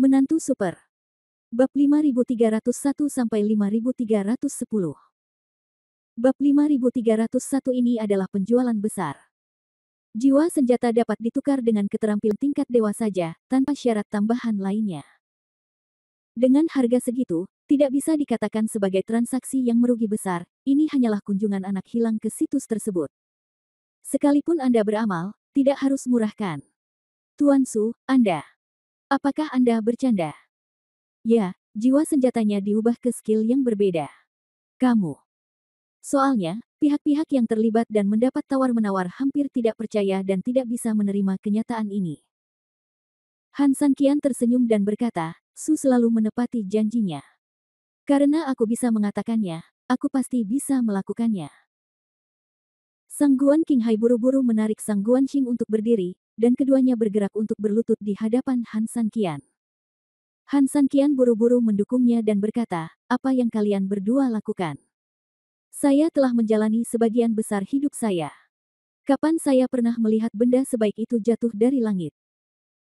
Menantu Super. Bab 5301-5310. Bab 5301 ini adalah penjualan besar. Jiwa senjata dapat ditukar dengan keterampilan tingkat dewa saja, tanpa syarat tambahan lainnya. Dengan harga segitu, tidak bisa dikatakan sebagai transaksi yang merugi besar, ini hanyalah kunjungan anak hilang ke situs tersebut. Sekalipun Anda beramal, tidak harus murahkan. Tuan Su, Anda. Apakah Anda bercanda? Ya, jiwa senjatanya diubah ke skill yang berbeda. Kamu. Soalnya, pihak-pihak yang terlibat dan mendapat tawar-menawar hampir tidak percaya dan tidak bisa menerima kenyataan ini. Han Sanqian tersenyum dan berkata, Su selalu menepati janjinya. Karena aku bisa mengatakannya, aku pasti bisa melakukannya. Sang Guan Qinghai buru-buru menarik Sang Guan Xing untuk berdiri, dan keduanya bergerak untuk berlutut di hadapan Han Sanqian. Han Sanqian buru-buru mendukungnya dan berkata, apa yang kalian berdua lakukan? Saya telah menjalani sebagian besar hidup saya. Kapan saya pernah melihat benda sebaik itu jatuh dari langit?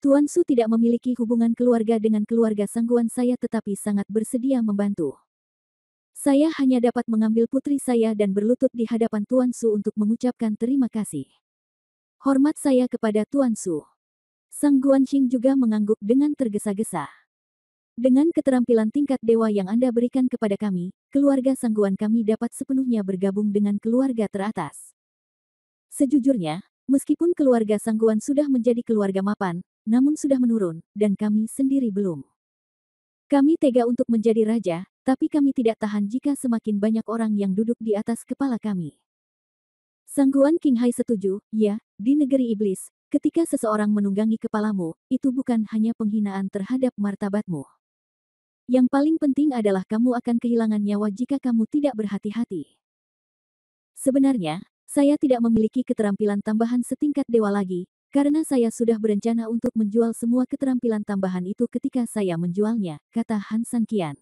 Tuan Su tidak memiliki hubungan keluarga dengan keluarga sangguan saya tetapi sangat bersedia membantu. Saya hanya dapat mengambil putri saya dan berlutut di hadapan Tuan Su untuk mengucapkan terima kasih. Hormat saya kepada Tuan Su. Sang Guanxing juga mengangguk dengan tergesa-gesa. Dengan keterampilan tingkat dewa yang Anda berikan kepada kami, keluarga sangguan kami dapat sepenuhnya bergabung dengan keluarga teratas. Sejujurnya, meskipun keluarga sangguan sudah menjadi keluarga mapan, namun sudah menurun, dan kami sendiri belum. Kami tega untuk menjadi raja, tapi kami tidak tahan jika semakin banyak orang yang duduk di atas kepala kami. Sangguan Qinghai setuju, ya, di negeri iblis, ketika seseorang menunggangi kepalamu, itu bukan hanya penghinaan terhadap martabatmu. Yang paling penting adalah kamu akan kehilangan nyawa jika kamu tidak berhati-hati. Sebenarnya, saya tidak memiliki keterampilan tambahan setingkat dewa lagi, karena saya sudah berencana untuk menjual semua keterampilan tambahan itu ketika saya menjualnya, kata Han Sanqian.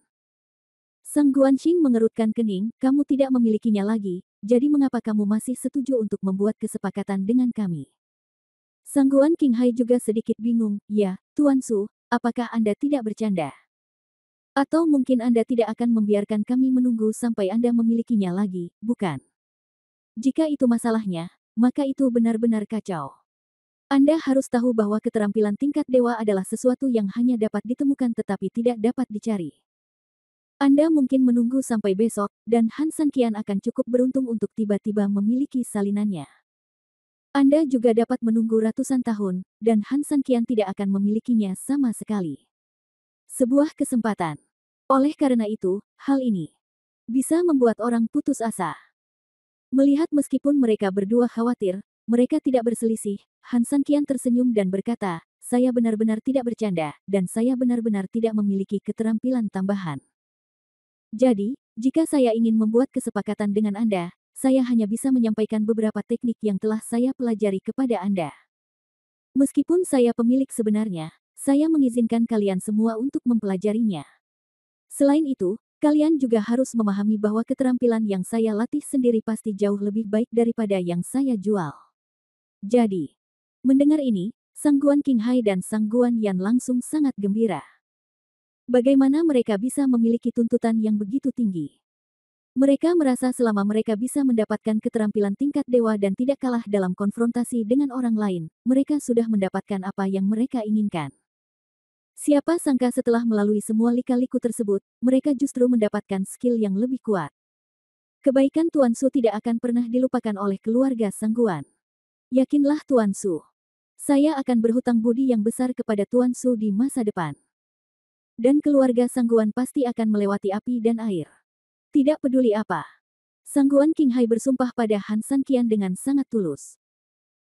Sang Guanxing mengerutkan kening, kamu tidak memilikinya lagi, jadi mengapa kamu masih setuju untuk membuat kesepakatan dengan kami? Sang Guan Qinghai juga sedikit bingung, ya, Tuan Su, apakah Anda tidak bercanda? Atau mungkin Anda tidak akan membiarkan kami menunggu sampai Anda memilikinya lagi, bukan? Jika itu masalahnya, maka itu benar-benar kacau. Anda harus tahu bahwa keterampilan tingkat dewa adalah sesuatu yang hanya dapat ditemukan tetapi tidak dapat dicari. Anda mungkin menunggu sampai besok, dan Han Sanqian akan cukup beruntung untuk tiba-tiba memiliki salinannya. Anda juga dapat menunggu ratusan tahun, dan Han Sanqian tidak akan memilikinya sama sekali. Sebuah kesempatan. Oleh karena itu, hal ini bisa membuat orang putus asa. Melihat meskipun mereka berdua khawatir, mereka tidak berselisih, Han Sanqian tersenyum dan berkata, saya benar-benar tidak bercanda, dan saya benar-benar tidak memiliki keterampilan tambahan. Jadi, jika saya ingin membuat kesepakatan dengan Anda, saya hanya bisa menyampaikan beberapa teknik yang telah saya pelajari kepada Anda. Meskipun saya pemilik sebenarnya, saya mengizinkan kalian semua untuk mempelajarinya. Selain itu, kalian juga harus memahami bahwa keterampilan yang saya latih sendiri pasti jauh lebih baik daripada yang saya jual. Jadi, mendengar ini, Sang Guan Qinghai dan Sang Guan Yan langsung sangat gembira. Bagaimana mereka bisa memiliki tuntutan yang begitu tinggi? Mereka merasa selama mereka bisa mendapatkan keterampilan tingkat dewa dan tidak kalah dalam konfrontasi dengan orang lain, mereka sudah mendapatkan apa yang mereka inginkan. Siapa sangka setelah melalui semua lika-liku tersebut, mereka justru mendapatkan skill yang lebih kuat. Kebaikan Tuan Su tidak akan pernah dilupakan oleh keluarga Sangguan. Yakinlah Tuan Su. Saya akan berhutang budi yang besar kepada Tuan Su di masa depan. Dan keluarga Sangguan pasti akan melewati api dan air. Tidak peduli apa. Sangguan Qinghai bersumpah pada Han Sanqian dengan sangat tulus.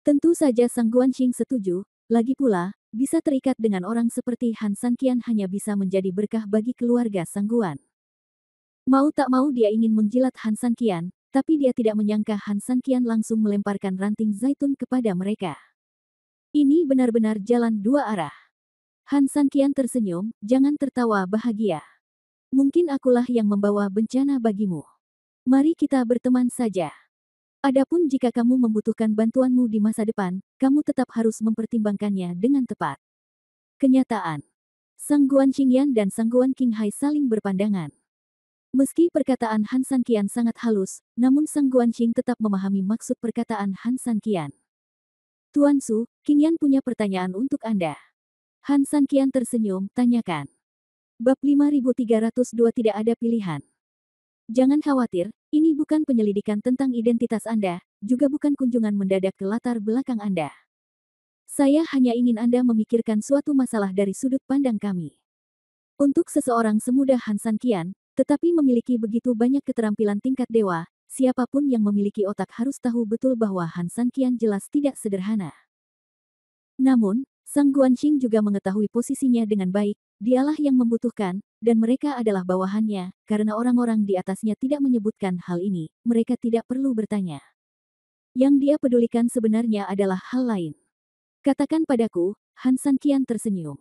Tentu saja Sang Guanxing setuju, lagi pula, bisa terikat dengan orang seperti Han Sanqian hanya bisa menjadi berkah bagi keluarga Sangguan. Mau tak mau dia ingin menjilat Han Sanqian, tapi dia tidak menyangka Han Sanqian langsung melemparkan ranting zaitun kepada mereka. Ini benar-benar jalan dua arah. Han Sanqian tersenyum, jangan tertawa bahagia. Mungkin akulah yang membawa bencana bagimu. Mari kita berteman saja. Adapun jika kamu membutuhkan bantuanmu di masa depan, kamu tetap harus mempertimbangkannya dengan tepat. Kenyataan. Sang Guan Qingyan dan Sang Guan Qinghai saling berpandangan. Meski perkataan Han San Qian sangat halus, namun Sang Guan Qing tetap memahami maksud perkataan Han San Qian. Tuan Su, Qingyan punya pertanyaan untuk Anda. Han San Qian tersenyum, tanyakan. Bab 5302 tidak ada pilihan. Jangan khawatir, ini bukan penyelidikan tentang identitas Anda, juga bukan kunjungan mendadak ke latar belakang Anda. Saya hanya ingin Anda memikirkan suatu masalah dari sudut pandang kami. Untuk seseorang semudah Han San Qian, tetapi memiliki begitu banyak keterampilan tingkat dewa, siapapun yang memiliki otak harus tahu betul bahwa Han San Qian jelas tidak sederhana. Namun, Sang Guan Qing juga mengetahui posisinya dengan baik, dialah yang membutuhkan, dan mereka adalah bawahannya, karena orang-orang di atasnya tidak menyebutkan hal ini, mereka tidak perlu bertanya. Yang dia pedulikan sebenarnya adalah hal lain. Katakan padaku, Han San Qian tersenyum.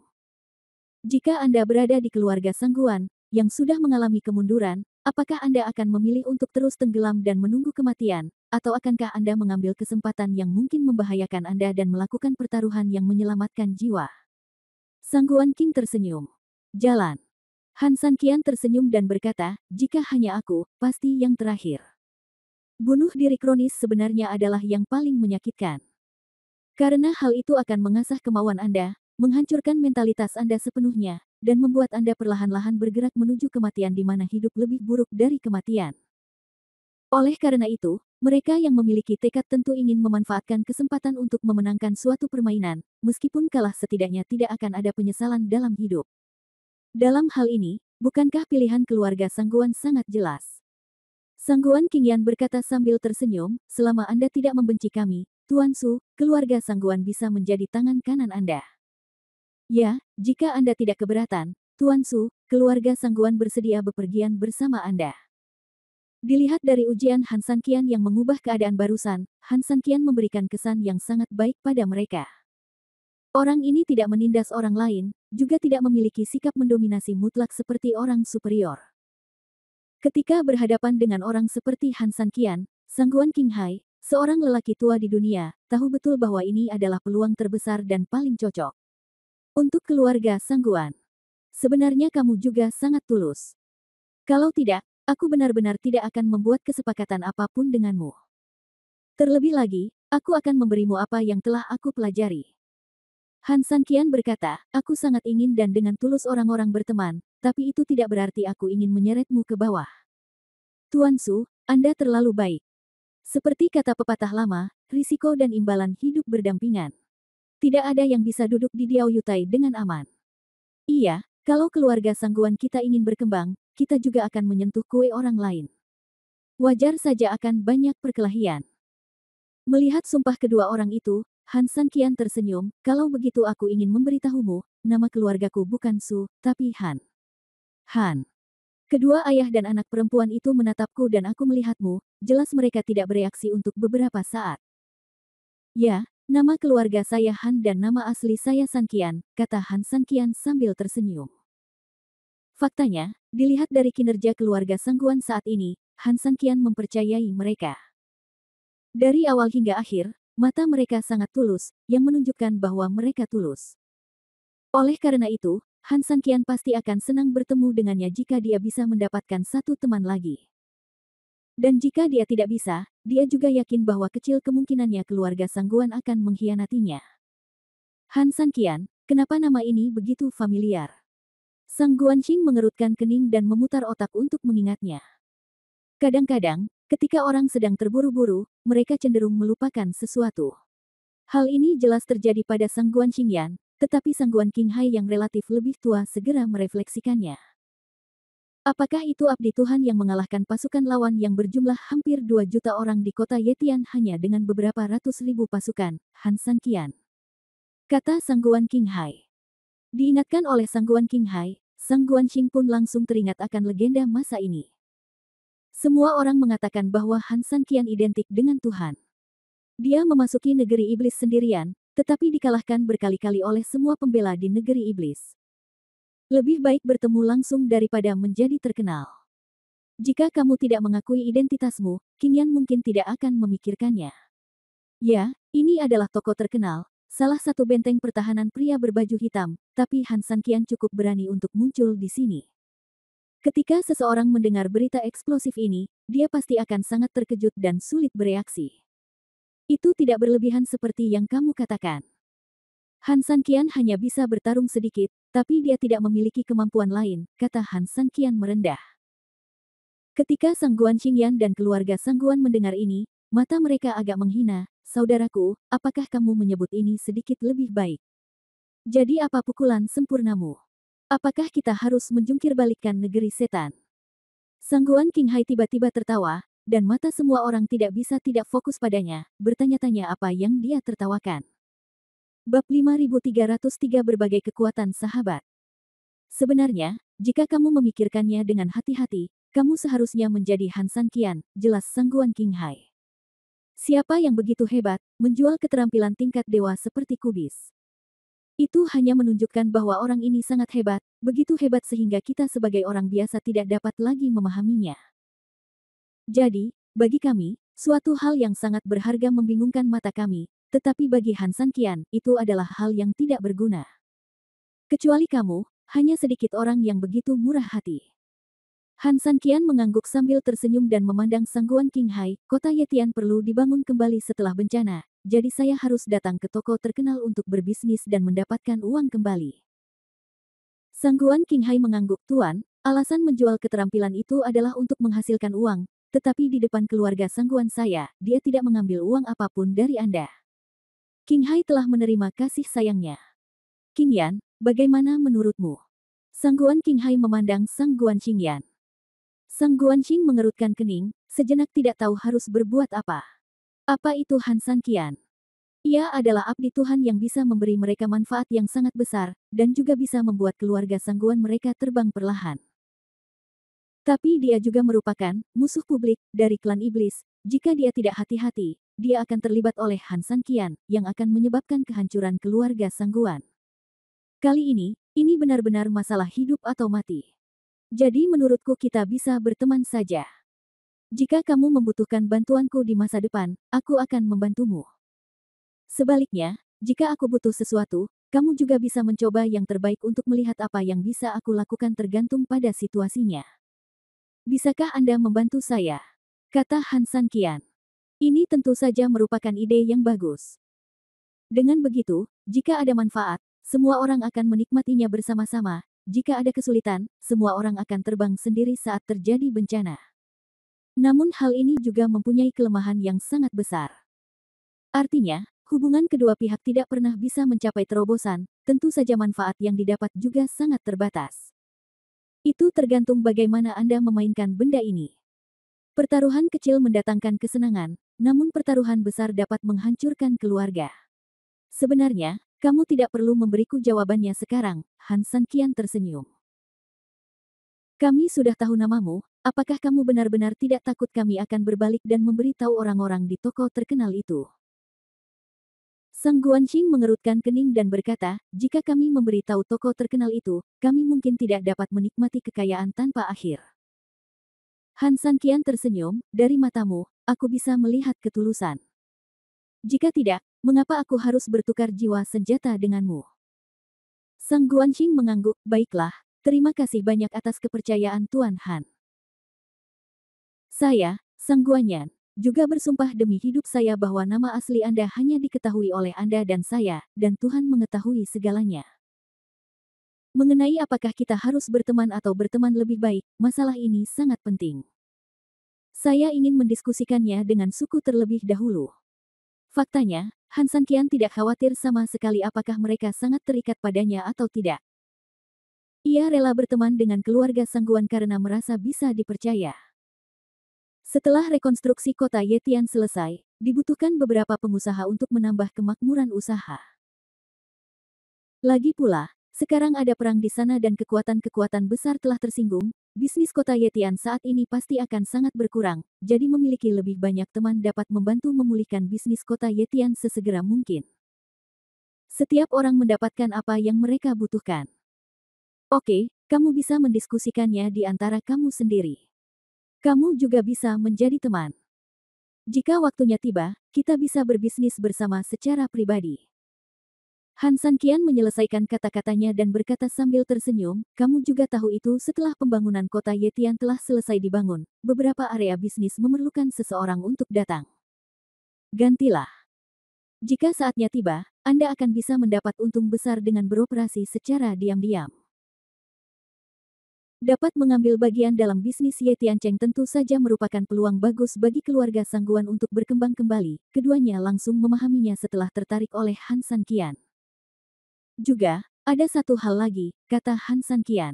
Jika Anda berada di keluarga Sang Guan, yang sudah mengalami kemunduran, apakah Anda akan memilih untuk terus tenggelam dan menunggu kematian, atau akankah Anda mengambil kesempatan yang mungkin membahayakan Anda dan melakukan pertaruhan yang menyelamatkan jiwa? Sang Guan Qing tersenyum. Jalan. Han San Qian tersenyum dan berkata, jika hanya aku, pasti yang terakhir. Bunuh diri kronis sebenarnya adalah yang paling menyakitkan. Karena hal itu akan mengasah kemauan Anda, menghancurkan mentalitas Anda sepenuhnya, dan membuat Anda perlahan-lahan bergerak menuju kematian di mana hidup lebih buruk dari kematian. Oleh karena itu, mereka yang memiliki tekad tentu ingin memanfaatkan kesempatan untuk memenangkan suatu permainan, meskipun kalah setidaknya tidak akan ada penyesalan dalam hidup. Dalam hal ini, bukankah pilihan keluarga Sang Guan sangat jelas? Sang Guan Qingyan berkata sambil tersenyum, selama Anda tidak membenci kami, Tuan Su, keluarga Sang Guan bisa menjadi tangan kanan Anda. Ya, jika Anda tidak keberatan, Tuan Su, keluarga Sang Guan bersedia bepergian bersama Anda. Dilihat dari ujian Han San Qian yang mengubah keadaan barusan, Han San Qian memberikan kesan yang sangat baik pada mereka. Orang ini tidak menindas orang lain, juga tidak memiliki sikap mendominasi mutlak seperti orang superior. Ketika berhadapan dengan orang seperti Han San Qian, Sang Guan Qinghai, seorang lelaki tua di dunia, tahu betul bahwa ini adalah peluang terbesar dan paling cocok. Untuk keluarga Sang Guan. Sebenarnya kamu juga sangat tulus. Kalau tidak, aku benar-benar tidak akan membuat kesepakatan apapun denganmu. Terlebih lagi, aku akan memberimu apa yang telah aku pelajari. Han San Qian berkata, aku sangat ingin dan dengan tulus orang-orang berteman, tapi itu tidak berarti aku ingin menyeretmu ke bawah. Tuan Su, Anda terlalu baik. Seperti kata pepatah lama, risiko dan imbalan hidup berdampingan. Tidak ada yang bisa duduk di Diao Yutai dengan aman. Iya, kalau keluarga Sang Guan kita ingin berkembang, kita juga akan menyentuh kue orang lain. Wajar saja akan banyak perkelahian. Melihat sumpah kedua orang itu, Han San Qian tersenyum, kalau begitu aku ingin memberitahumu, nama keluargaku bukan Su, tapi Han. Han. Kedua ayah dan anak perempuan itu menatapku dan aku melihatmu, jelas mereka tidak bereaksi untuk beberapa saat. Ya, nama keluarga saya Han dan nama asli saya San Qian, kata Han San Qian sambil tersenyum. Faktanya, dilihat dari kinerja keluarga Sang Guan saat ini, Han San Qian mempercayai mereka. Dari awal hingga akhir, mata mereka sangat tulus, yang menunjukkan bahwa mereka tulus. Oleh karena itu, Han San Qian pasti akan senang bertemu dengannya jika dia bisa mendapatkan satu teman lagi. Dan jika dia tidak bisa, dia juga yakin bahwa kecil kemungkinannya keluarga Sang Guan akan mengkhianatinya. Han San Qian, kenapa nama ini begitu familiar? Sang Guan Qing mengerutkan kening dan memutar otak untuk mengingatnya. Kadang-kadang, ketika orang sedang terburu-buru, mereka cenderung melupakan sesuatu. Hal ini jelas terjadi pada Sang Guan Qingyan, tetapi Sang Guan Qinghai yang relatif lebih tua segera merefleksikannya. Apakah itu abdi Tuhan yang mengalahkan pasukan lawan yang berjumlah hampir 2 juta orang di kota Yetian hanya dengan beberapa ratus ribu pasukan, Han San Qian? Kata Sang Guan Qinghai. Diingatkan oleh Sang Guan Qinghai, Sang Guan Qing pun langsung teringat akan legenda masa ini. Semua orang mengatakan bahwa Han San Qian identik dengan Tuhan. Dia memasuki negeri iblis sendirian, tetapi dikalahkan berkali-kali oleh semua pembela di negeri iblis. Lebih baik bertemu langsung daripada menjadi terkenal. Jika kamu tidak mengakui identitasmu, Qingyan mungkin tidak akan memikirkannya. Ya, ini adalah tokoh terkenal, salah satu benteng pertahanan pria berbaju hitam, tapi Han Sanqian cukup berani untuk muncul di sini. Ketika seseorang mendengar berita eksplosif ini, dia pasti akan sangat terkejut dan sulit bereaksi. Itu tidak berlebihan seperti yang kamu katakan. Han Sanqian hanya bisa bertarung sedikit, tapi dia tidak memiliki kemampuan lain, kata Han Sanqian merendah. Ketika Sang Guan Xingyan dan keluarga Sang Guan mendengar ini, mata mereka agak menghina. Saudaraku, apakah kamu menyebut ini sedikit lebih baik? Jadi apa pukulan sempurnamu? Apakah kita harus menjungkir balikkan negeri setan? Sang Guan Qinghai tiba-tiba tertawa, dan mata semua orang tidak bisa tidak fokus padanya, bertanya-tanya apa yang dia tertawakan. Bab 5303 Berbagai Kekuatan Sahabat. Sebenarnya, jika kamu memikirkannya dengan hati-hati, kamu seharusnya menjadi Han Sanqian, jelas Sang Guan Qinghai. Siapa yang begitu hebat, menjual keterampilan tingkat dewa seperti kubis? Itu hanya menunjukkan bahwa orang ini sangat hebat, begitu hebat sehingga kita sebagai orang biasa tidak dapat lagi memahaminya. Jadi, bagi kami, suatu hal yang sangat berharga membingungkan mata kami, tetapi bagi Han Sanqian, itu adalah hal yang tidak berguna. Kecuali kamu, hanya sedikit orang yang begitu murah hati. Han Sanqian mengangguk sambil tersenyum dan memandang Sang Guan Qinghai, kota Yetian perlu dibangun kembali setelah bencana, jadi saya harus datang ke toko terkenal untuk berbisnis dan mendapatkan uang kembali. Sang Guan Qinghai mengangguk, Tuan, alasan menjual keterampilan itu adalah untuk menghasilkan uang, tetapi di depan keluarga Sang Guan saya, dia tidak mengambil uang apapun dari Anda. Qinghai telah menerima kasih sayangnya. Qingyan, bagaimana menurutmu? Sang Guan Qinghai memandang Sang Guan Xingyan. Sang Guan Xing mengerutkan kening, sejenak tidak tahu harus berbuat apa. Apa itu Han Sanqian? Ia adalah abdi Tuhan yang bisa memberi mereka manfaat yang sangat besar, dan juga bisa membuat keluarga Sang Guan mereka terbang perlahan. Tapi dia juga merupakan musuh publik dari klan iblis. Jika dia tidak hati-hati, dia akan terlibat oleh Han Sanqian, yang akan menyebabkan kehancuran keluarga Sang Guan. Kali ini benar-benar masalah hidup atau mati. Jadi menurutku kita bisa berteman saja. Jika kamu membutuhkan bantuanku di masa depan, aku akan membantumu. Sebaliknya, jika aku butuh sesuatu, kamu juga bisa mencoba yang terbaik untuk melihat apa yang bisa aku lakukan tergantung pada situasinya. Bisakah Anda membantu saya? Kata Han Sanqian. Ini tentu saja merupakan ide yang bagus. Dengan begitu, jika ada manfaat, semua orang akan menikmatinya bersama-sama. Jika ada kesulitan, semua orang akan terbang sendiri saat terjadi bencana. Namun hal ini juga mempunyai kelemahan yang sangat besar. Artinya, hubungan kedua pihak tidak pernah bisa mencapai terobosan, tentu saja manfaat yang didapat juga sangat terbatas. Itu tergantung bagaimana Anda memainkan benda ini. Pertaruhan kecil mendatangkan kesenangan, namun pertaruhan besar dapat menghancurkan keluarga. Sebenarnya, kamu tidak perlu memberiku jawabannya sekarang, Han Sanqian tersenyum. Kami sudah tahu namamu, apakah kamu benar-benar tidak takut kami akan berbalik dan memberitahu orang-orang di toko terkenal itu? Sang Guanxing mengerutkan kening dan berkata, jika kami memberitahu toko terkenal itu, kami mungkin tidak dapat menikmati kekayaan tanpa akhir. Han Sanqian tersenyum, dari matamu, aku bisa melihat ketulusan. Jika tidak, mengapa aku harus bertukar jiwa senjata denganmu? Sang Guanxing mengangguk, baiklah, terima kasih banyak atas kepercayaan Tuan Han. Saya, Sang Guanyan, juga bersumpah demi hidup saya bahwa nama asli Anda hanya diketahui oleh Anda dan saya, dan Tuhan mengetahui segalanya. Mengenai apakah kita harus berteman atau berteman lebih baik, masalah ini sangat penting. Saya ingin mendiskusikannya dengan suku terlebih dahulu. Faktanya, Han Sanqian tidak khawatir sama sekali apakah mereka sangat terikat padanya atau tidak. Ia rela berteman dengan keluarga Sang Guan karena merasa bisa dipercaya. Setelah rekonstruksi kota Yetian selesai, dibutuhkan beberapa pengusaha untuk menambah kemakmuran usaha. Lagi pula, sekarang ada perang di sana dan kekuatan-kekuatan besar telah tersinggung, bisnis kota Yetian saat ini pasti akan sangat berkurang, jadi memiliki lebih banyak teman dapat membantu memulihkan bisnis kota Yetian sesegera mungkin. Setiap orang mendapatkan apa yang mereka butuhkan. Oke, kamu bisa mendiskusikannya di antara kamu sendiri. Kamu juga bisa menjadi teman. Jika waktunya tiba, kita bisa berbisnis bersama secara pribadi. Han Sanqian menyelesaikan kata-katanya dan berkata sambil tersenyum, kamu juga tahu itu setelah pembangunan kota Yetian telah selesai dibangun, beberapa area bisnis memerlukan seseorang untuk datang. Gantilah. Jika saatnya tiba, Anda akan bisa mendapat untung besar dengan beroperasi secara diam-diam. Dapat mengambil bagian dalam bisnis Ye Tiancheng tentu saja merupakan peluang bagus bagi keluarga Sangguan untuk berkembang kembali. Keduanya langsung memahaminya setelah tertarik oleh Han Sanqian. Juga, ada satu hal lagi, kata Han Sanqian.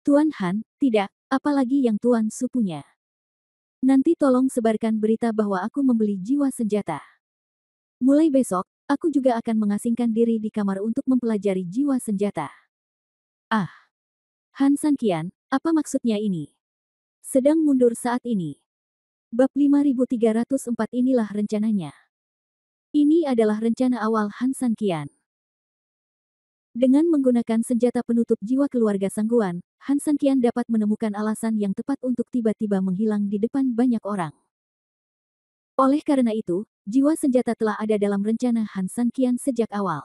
Tuan Han, tidak, apalagi yang Tuan Su punya. Nanti tolong sebarkan berita bahwa aku membeli jiwa senjata. Mulai besok, aku juga akan mengasingkan diri di kamar untuk mempelajari jiwa senjata. Ah, Han Sanqian, apa maksudnya ini? Sedang mundur saat ini. Bab 5304 inilah rencananya. Ini adalah rencana awal Han Sanqian. Dengan menggunakan senjata penutup jiwa keluarga Sangguan, Han Sanqian dapat menemukan alasan yang tepat untuk tiba-tiba menghilang di depan banyak orang. Oleh karena itu, jiwa senjata telah ada dalam rencana Han Sanqian sejak awal.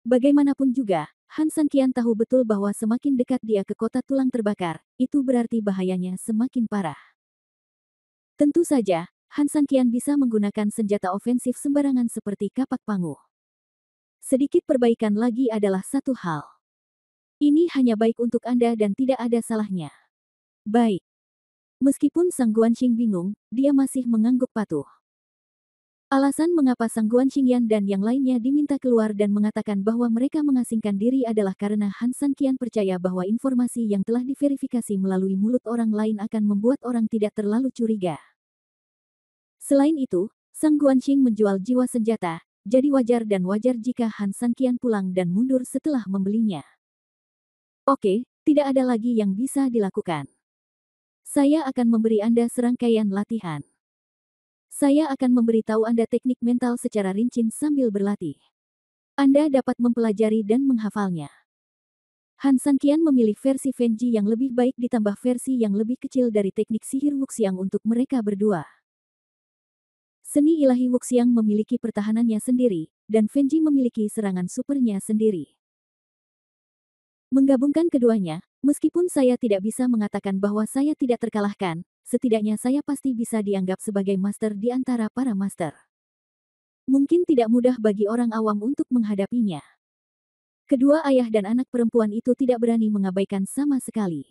Bagaimanapun juga, Han Sanqian tahu betul bahwa semakin dekat dia ke kota tulang terbakar, itu berarti bahayanya semakin parah. Tentu saja, Han Sanqian bisa menggunakan senjata ofensif sembarangan seperti kapak pangu. Sedikit perbaikan lagi adalah satu hal. Ini hanya baik untuk Anda dan tidak ada salahnya. Baik. Meskipun Sang Guanxing bingung, dia masih mengangguk patuh. Alasan mengapa Sang Guanxingyan dan yang lainnya diminta keluar dan mengatakan bahwa mereka mengasingkan diri adalah karena Han Sanqian percaya bahwa informasi yang telah diverifikasi melalui mulut orang lain akan membuat orang tidak terlalu curiga. Selain itu, Sang Guanxing menjual jiwa senjata, jadi wajar dan wajar jika Han Sanqian pulang dan mundur setelah membelinya. Oke, tidak ada lagi yang bisa dilakukan. Saya akan memberi Anda serangkaian latihan. Saya akan memberitahu Anda teknik mental secara rinci sambil berlatih. Anda dapat mempelajari dan menghafalnya. Han Sanqian memilih versi Fenji yang lebih baik ditambah versi yang lebih kecil dari teknik sihir Wuxiang untuk mereka berdua. Seni ilahi Wuxiang memiliki pertahanannya sendiri, dan Fenji memiliki serangan supernya sendiri. Menggabungkan keduanya, meskipun saya tidak bisa mengatakan bahwa saya tidak terkalahkan, setidaknya saya pasti bisa dianggap sebagai master di antara para master. Mungkin tidak mudah bagi orang awam untuk menghadapinya. Kedua ayah dan anak perempuan itu tidak berani mengabaikan sama sekali.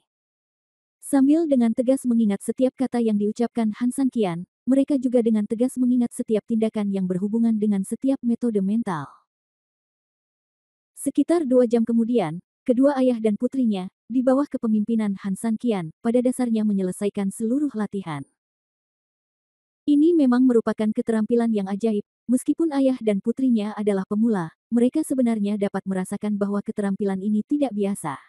Sambil dengan tegas mengingat setiap kata yang diucapkan Han Sanqian, mereka juga dengan tegas mengingat setiap tindakan yang berhubungan dengan setiap metode mental. Sekitar 2 jam kemudian, kedua ayah dan putrinya, di bawah kepemimpinan Han Sanqian, pada dasarnya menyelesaikan seluruh latihan. Ini memang merupakan keterampilan yang ajaib, meskipun ayah dan putrinya adalah pemula, mereka sebenarnya dapat merasakan bahwa keterampilan ini tidak biasa.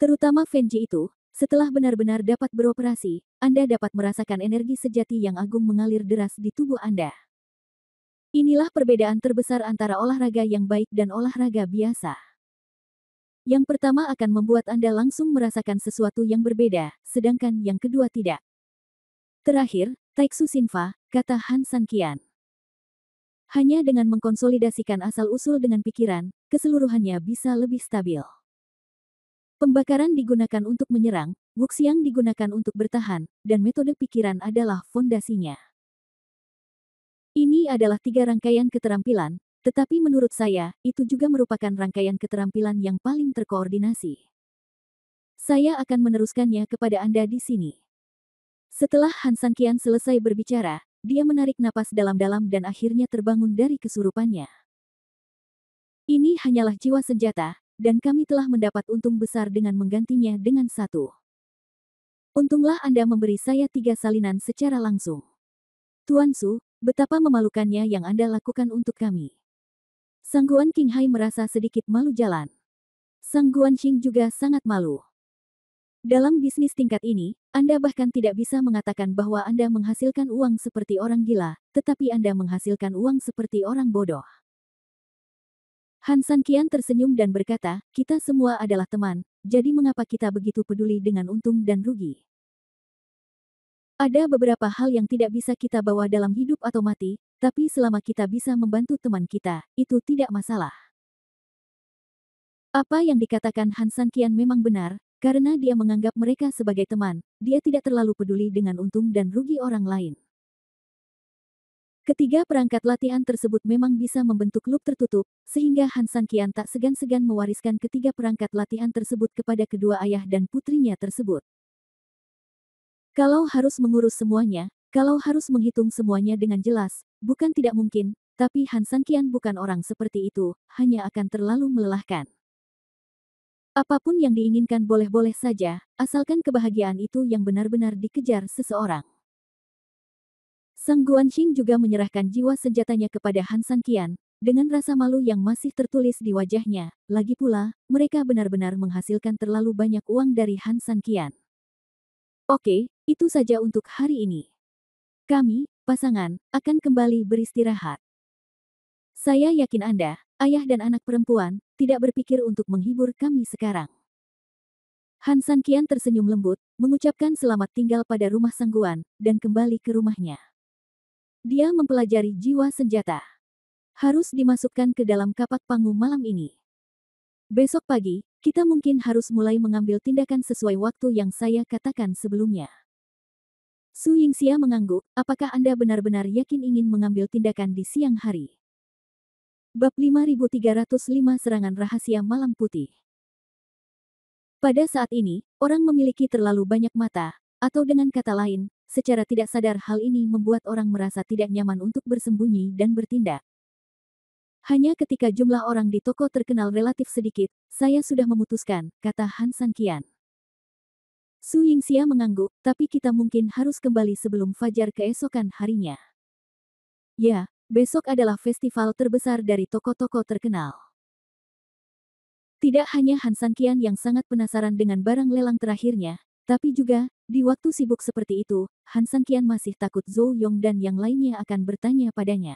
Terutama Fenji itu, setelah benar-benar dapat beroperasi, Anda dapat merasakan energi sejati yang agung mengalir deras di tubuh Anda. Inilah perbedaan terbesar antara olahraga yang baik dan olahraga biasa. Yang pertama akan membuat Anda langsung merasakan sesuatu yang berbeda, sedangkan yang kedua tidak. Terakhir, Taiksu Shinfa, kata Han Sanqian. Hanya dengan mengkonsolidasikan asal-usul dengan pikiran, keseluruhannya bisa lebih stabil. Pembakaran digunakan untuk menyerang, Wuxiang digunakan untuk bertahan, dan metode pikiran adalah fondasinya. Ini adalah 3 rangkaian keterampilan, tetapi menurut saya, itu juga merupakan rangkaian keterampilan yang paling terkoordinasi. Saya akan meneruskannya kepada Anda di sini. Setelah Han Sanqian selesai berbicara, dia menarik napas dalam-dalam dan akhirnya terbangun dari kesurupannya. Ini hanyalah jiwa senjata, dan kami telah mendapat untung besar dengan menggantinya dengan 1. Untunglah Anda memberi saya 3 salinan secara langsung. Tuan Su, betapa memalukannya yang Anda lakukan untuk kami. Sang Guan Qinghai merasa sedikit malu jalan. Sang Guanxing juga sangat malu. Dalam bisnis tingkat ini, Anda bahkan tidak bisa mengatakan bahwa Anda menghasilkan uang seperti orang gila, tetapi Anda menghasilkan uang seperti orang bodoh. Han Sanqian tersenyum dan berkata, kita semua adalah teman, jadi mengapa kita begitu peduli dengan untung dan rugi? Ada beberapa hal yang tidak bisa kita bawa dalam hidup atau mati, tapi selama kita bisa membantu teman kita, itu tidak masalah. Apa yang dikatakan Han Sanqian memang benar, karena dia menganggap mereka sebagai teman, dia tidak terlalu peduli dengan untung dan rugi orang lain. Ketiga perangkat latihan tersebut memang bisa membentuk loop tertutup, sehingga Han Sanqian tak segan-segan mewariskan ketiga perangkat latihan tersebut kepada kedua ayah dan putrinya tersebut. Kalau harus mengurus semuanya, kalau harus menghitung semuanya dengan jelas, bukan tidak mungkin, tapi Han Sanqian bukan orang seperti itu, hanya akan terlalu melelahkan. Apapun yang diinginkan boleh-boleh saja, asalkan kebahagiaan itu yang benar-benar dikejar seseorang. Sang Guanxing juga menyerahkan jiwa senjatanya kepada Han Sanqian, dengan rasa malu yang masih tertulis di wajahnya. Lagi pula, mereka benar-benar menghasilkan terlalu banyak uang dari Han Sanqian. Oke, itu saja untuk hari ini. Kami, pasangan, akan kembali beristirahat. Saya yakin Anda, ayah dan anak perempuan, tidak berpikir untuk menghibur kami sekarang. Han Sanqian tersenyum lembut, mengucapkan selamat tinggal pada rumah Sang Guan, dan kembali ke rumahnya. Dia mempelajari jiwa senjata. Harus dimasukkan ke dalam kapak pangu malam ini. Besok pagi, kita mungkin harus mulai mengambil tindakan sesuai waktu yang saya katakan sebelumnya. Su Yingxia mengangguk, apakah Anda benar-benar yakin ingin mengambil tindakan di siang hari? Bab 5305 Serangan Rahasia Malam Putih. Pada saat ini, orang memiliki terlalu banyak mata, atau dengan kata lain, secara tidak sadar hal ini membuat orang merasa tidak nyaman untuk bersembunyi dan bertindak. Hanya ketika jumlah orang di toko terkenal relatif sedikit, saya sudah memutuskan, kata Han Sanqian. Su Yingxia mengangguk, tapi kita mungkin harus kembali sebelum fajar keesokan harinya. Ya, besok adalah festival terbesar dari toko-toko terkenal. Tidak hanya Han Sanqian yang sangat penasaran dengan barang lelang terakhirnya, tapi juga, di waktu sibuk seperti itu, Han Sanqian masih takut Zhou Yong dan yang lainnya akan bertanya padanya.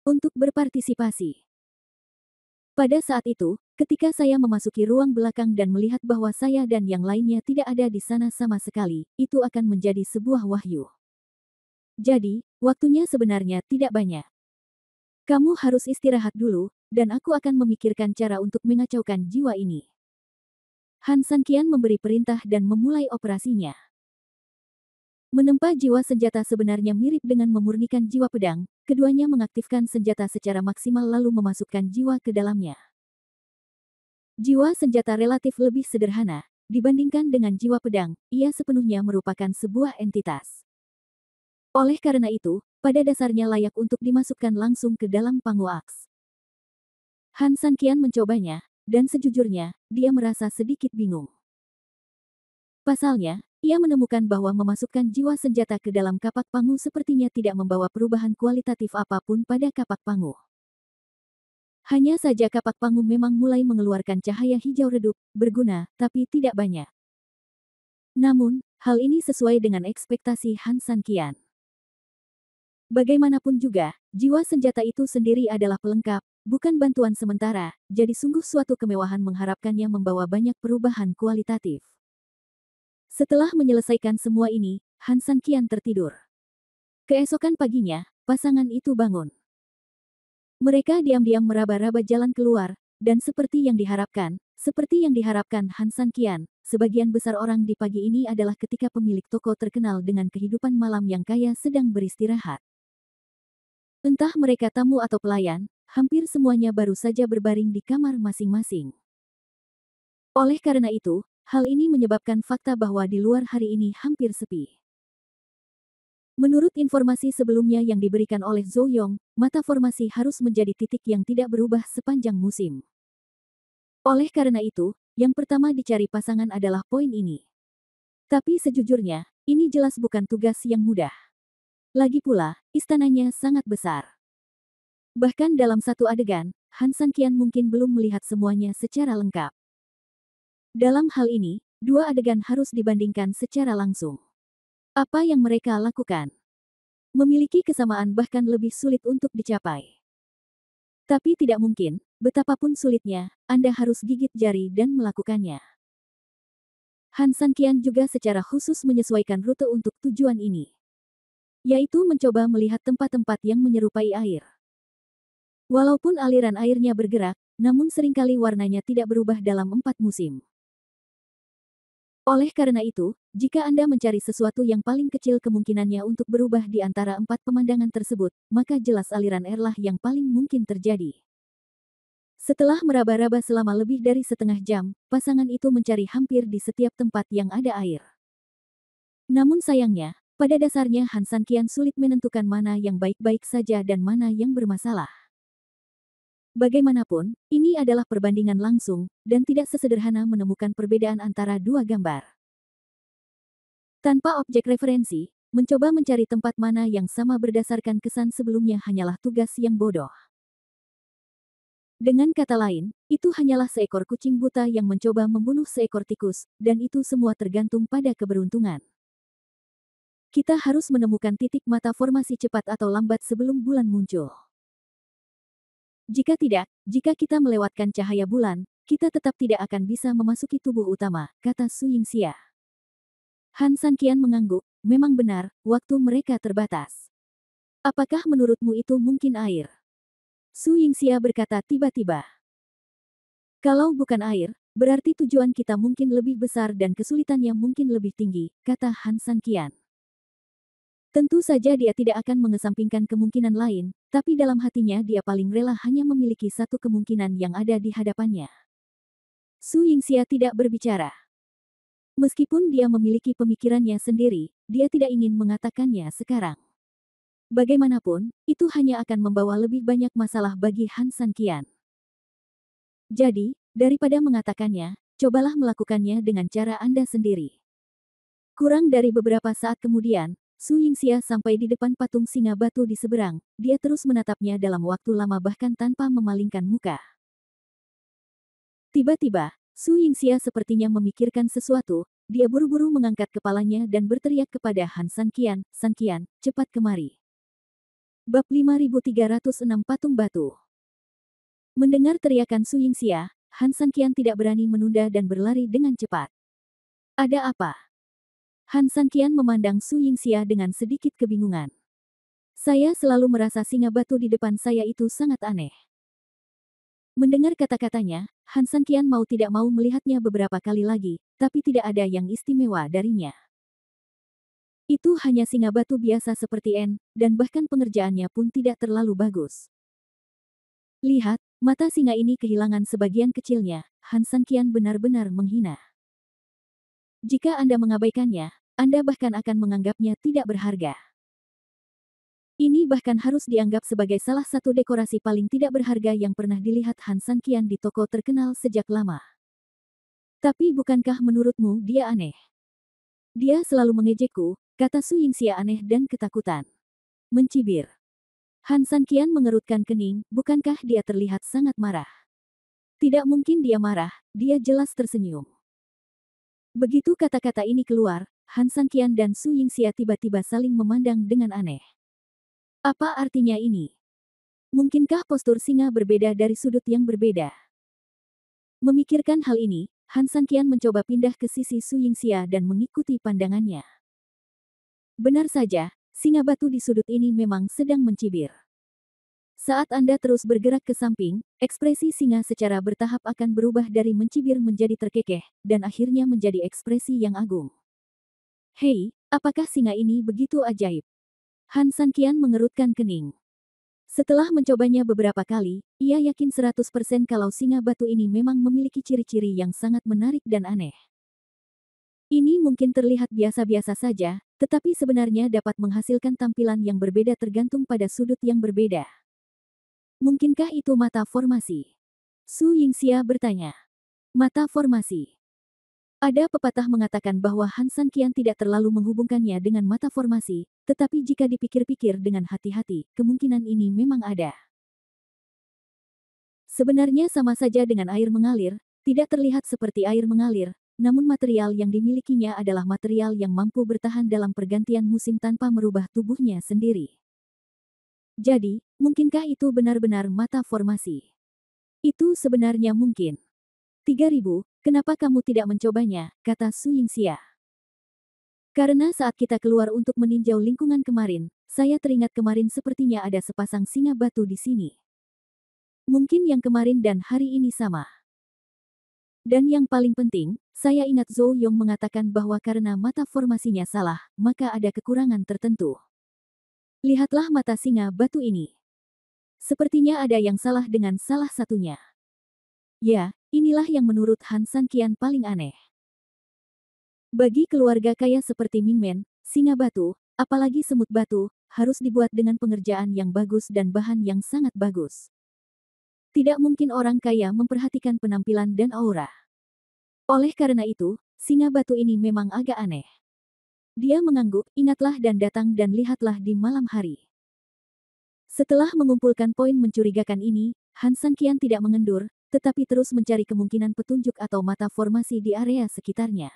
Untuk berpartisipasi. Pada saat itu, ketika saya memasuki ruang belakang dan melihat bahwa saya dan yang lainnya tidak ada di sana sama sekali, itu akan menjadi sebuah wahyu. Jadi, waktunya sebenarnya tidak banyak. Kamu harus istirahat dulu, dan aku akan memikirkan cara untuk mengacaukan jiwa ini. Han Sanqian memberi perintah dan memulai operasinya. Menempa jiwa senjata sebenarnya mirip dengan memurnikan jiwa pedang, keduanya mengaktifkan senjata secara maksimal lalu memasukkan jiwa ke dalamnya. Jiwa senjata relatif lebih sederhana, dibandingkan dengan jiwa pedang, ia sepenuhnya merupakan sebuah entitas. Oleh karena itu, pada dasarnya layak untuk dimasukkan langsung ke dalam pangu aks. Han Sanqian mencobanya, dan sejujurnya, dia merasa sedikit bingung. Pasalnya, ia menemukan bahwa memasukkan jiwa senjata ke dalam kapak pangu sepertinya tidak membawa perubahan kualitatif apapun pada kapak pangu. Hanya saja kapak pangu memang mulai mengeluarkan cahaya hijau redup, berguna, tapi tidak banyak. Namun, hal ini sesuai dengan ekspektasi Han Sanqian. Bagaimanapun juga, jiwa senjata itu sendiri adalah pelengkap, bukan bantuan sementara, jadi sungguh suatu kemewahan mengharapkannya membawa banyak perubahan kualitatif. Setelah menyelesaikan semua ini, Han Sanqian tertidur. Keesokan paginya, pasangan itu bangun. Mereka diam-diam meraba-raba jalan keluar, dan seperti yang diharapkan Han Sanqian, sebagian besar orang di pagi ini adalah ketika pemilik toko terkenal dengan kehidupan malam yang kaya sedang beristirahat. Entah mereka tamu atau pelayan, hampir semuanya baru saja berbaring di kamar masing-masing. Oleh karena itu, hal ini menyebabkan fakta bahwa di luar hari ini hampir sepi. Menurut informasi sebelumnya yang diberikan oleh Zhou Yong, mata formasi harus menjadi titik yang tidak berubah sepanjang musim. Oleh karena itu, yang pertama dicari pasangan adalah poin ini. Tapi sejujurnya, ini jelas bukan tugas yang mudah. Lagi pula, istananya sangat besar. Bahkan dalam satu adegan, Han Sanqian mungkin belum melihat semuanya secara lengkap. Dalam hal ini, dua adegan harus dibandingkan secara langsung. Apa yang mereka lakukan? Memiliki kesamaan bahkan lebih sulit untuk dicapai. Tapi tidak mungkin, betapapun sulitnya, Anda harus gigit jari dan melakukannya. Han Sanqian juga secara khusus menyesuaikan rute untuk tujuan ini, yaitu mencoba melihat tempat-tempat yang menyerupai air. Walaupun aliran airnya bergerak, namun seringkali warnanya tidak berubah dalam 4 musim. Oleh karena itu, jika Anda mencari sesuatu yang paling kecil kemungkinannya untuk berubah di antara 4 pemandangan tersebut, maka jelas aliran air lah yang paling mungkin terjadi. Setelah meraba-raba selama lebih dari setengah jam, pasangan itu mencari hampir di setiap tempat yang ada air. Namun sayangnya, pada dasarnya Han Sanqian sulit menentukan mana yang baik-baik saja dan mana yang bermasalah. Bagaimanapun, ini adalah perbandingan langsung, dan tidak sesederhana menemukan perbedaan antara dua gambar. Tanpa objek referensi, mencoba mencari tempat mana yang sama berdasarkan kesan sebelumnya hanyalah tugas yang bodoh. Dengan kata lain, itu hanyalah seekor kucing buta yang mencoba membunuh seekor tikus, dan itu semua tergantung pada keberuntungan. Kita harus menemukan titik mata formasi cepat atau lambat sebelum bulan muncul. Jika tidak, jika kita melewatkan cahaya bulan, kita tetap tidak akan bisa memasuki tubuh utama, kata Su Yingxia. Han Sanqian mengangguk, memang benar, waktu mereka terbatas. Apakah menurutmu itu mungkin air? Su Yingxia berkata tiba-tiba. Kalau bukan air, berarti tujuan kita mungkin lebih besar dan kesulitannya mungkin lebih tinggi, kata Han Sanqian. Tentu saja dia tidak akan mengesampingkan kemungkinan lain, tapi dalam hatinya dia paling rela hanya memiliki satu kemungkinan yang ada di hadapannya. Su Yingxia tidak berbicara. Meskipun dia memiliki pemikirannya sendiri, dia tidak ingin mengatakannya sekarang. Bagaimanapun, itu hanya akan membawa lebih banyak masalah bagi Han Sanqian. Jadi, daripada mengatakannya, cobalah melakukannya dengan cara Anda sendiri. Kurang dari beberapa saat kemudian, Su Yingxia sampai di depan patung singa batu di seberang, dia terus menatapnya dalam waktu lama bahkan tanpa memalingkan muka. Tiba-tiba, Su Yingxia sepertinya memikirkan sesuatu, dia buru-buru mengangkat kepalanya dan berteriak kepada Han Sanqian, "Sanqian, cepat kemari." Bab 5306 Patung Batu. Mendengar teriakan Su Yingxia, Han Sanqian tidak berani menunda dan berlari dengan cepat. Ada apa? Han Sanqian memandang Su Yingxia dengan sedikit kebingungan. Saya selalu merasa singa batu di depan saya itu sangat aneh. Mendengar kata-katanya, Han Sanqian mau tidak mau melihatnya beberapa kali lagi, tapi tidak ada yang istimewa darinya. Itu hanya singa batu biasa seperti N, dan bahkan pengerjaannya pun tidak terlalu bagus. Lihat, mata singa ini kehilangan sebagian kecilnya, Han Sanqian benar-benar menghina. Jika Anda mengabaikannya, Anda bahkan akan menganggapnya tidak berharga. Ini bahkan harus dianggap sebagai salah satu dekorasi paling tidak berharga yang pernah dilihat Han Sanqian di toko terkenal sejak lama. Tapi bukankah menurutmu dia aneh? Dia selalu mengejekku, kata Su Yingxia aneh dan ketakutan. Mencibir. Han Sanqian mengerutkan kening, bukankah dia terlihat sangat marah? Tidak mungkin dia marah, dia jelas tersenyum. Begitu kata-kata ini keluar, Han Sanqian dan Su Yingxia tiba-tiba saling memandang dengan aneh. Apa artinya ini? Mungkinkah postur singa berbeda dari sudut yang berbeda? Memikirkan hal ini, Han Sanqian mencoba pindah ke sisi Su Yingxia dan mengikuti pandangannya. Benar saja, singa batu di sudut ini memang sedang mencibir. Saat Anda terus bergerak ke samping, ekspresi singa secara bertahap akan berubah dari mencibir menjadi terkekeh, dan akhirnya menjadi ekspresi yang agung. Hei, apakah singa ini begitu ajaib? Han Sanqian mengerutkan kening. Setelah mencobanya beberapa kali, ia yakin 100% kalau singa batu ini memang memiliki ciri-ciri yang sangat menarik dan aneh. Ini mungkin terlihat biasa-biasa saja, tetapi sebenarnya dapat menghasilkan tampilan yang berbeda tergantung pada sudut yang berbeda. Mungkinkah itu mata formasi? Su Yingxia bertanya. Mata formasi. Ada pepatah mengatakan bahwa Han Sanqian tidak terlalu menghubungkannya dengan mata formasi, tetapi jika dipikir-pikir dengan hati-hati, kemungkinan ini memang ada. Sebenarnya sama saja dengan air mengalir, tidak terlihat seperti air mengalir, namun material yang dimilikinya adalah material yang mampu bertahan dalam pergantian musim tanpa merubah tubuhnya sendiri. Jadi, mungkinkah itu benar-benar mata formasi? Itu sebenarnya mungkin. 3.000, kenapa kamu tidak mencobanya, kata Su Yingxia. Karena saat kita keluar untuk meninjau lingkungan kemarin, saya teringat kemarin sepertinya ada sepasang singa batu di sini. Mungkin yang kemarin dan hari ini sama. Dan yang paling penting, saya ingat Zhou Yong mengatakan bahwa karena mata formasinya salah, maka ada kekurangan tertentu. Lihatlah mata singa batu ini. Sepertinya ada yang salah dengan salah satunya. Ya, inilah yang menurut Han Sanqian paling aneh. Bagi keluarga kaya seperti Mingmen, singa batu, apalagi semut batu, harus dibuat dengan pengerjaan yang bagus dan bahan yang sangat bagus. Tidak mungkin orang kaya memperhatikan penampilan dan aura. Oleh karena itu, singa batu ini memang agak aneh. Dia mengangguk, ingatlah dan datang dan lihatlah di malam hari. Setelah mengumpulkan poin mencurigakan ini, Han Sanqian tidak mengendur, tetapi terus mencari kemungkinan petunjuk atau mata formasi di area sekitarnya.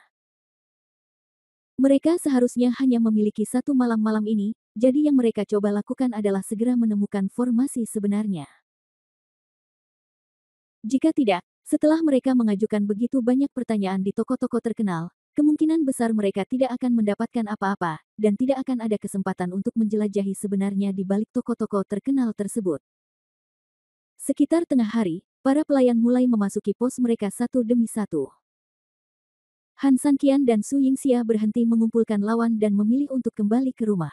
Mereka seharusnya hanya memiliki satu malam-malam ini, jadi yang mereka coba lakukan adalah segera menemukan formasi sebenarnya. Jika tidak, setelah mereka mengajukan begitu banyak pertanyaan di toko-toko terkenal, kemungkinan besar mereka tidak akan mendapatkan apa-apa, dan tidak akan ada kesempatan untuk menjelajahi sebenarnya di balik toko-toko terkenal tersebut. Sekitar tengah hari, para pelayan mulai memasuki pos mereka satu demi satu. Han Sanqian dan Su Yingxia berhenti mengumpulkan lawan dan memilih untuk kembali ke rumah.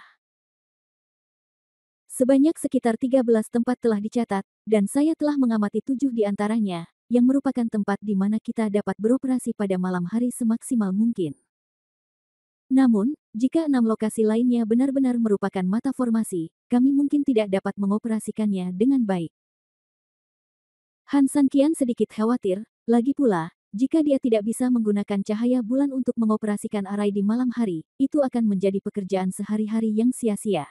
Sebanyak sekitar 13 tempat telah dicatat, dan saya telah mengamati 7 di antaranya, yang merupakan tempat di mana kita dapat beroperasi pada malam hari semaksimal mungkin. Namun, jika 6 lokasi lainnya benar-benar merupakan mata formasi, kami mungkin tidak dapat mengoperasikannya dengan baik. Han Sanqian sedikit khawatir, lagi pula, jika dia tidak bisa menggunakan cahaya bulan untuk mengoperasikan arai di malam hari, itu akan menjadi pekerjaan sehari-hari yang sia-sia.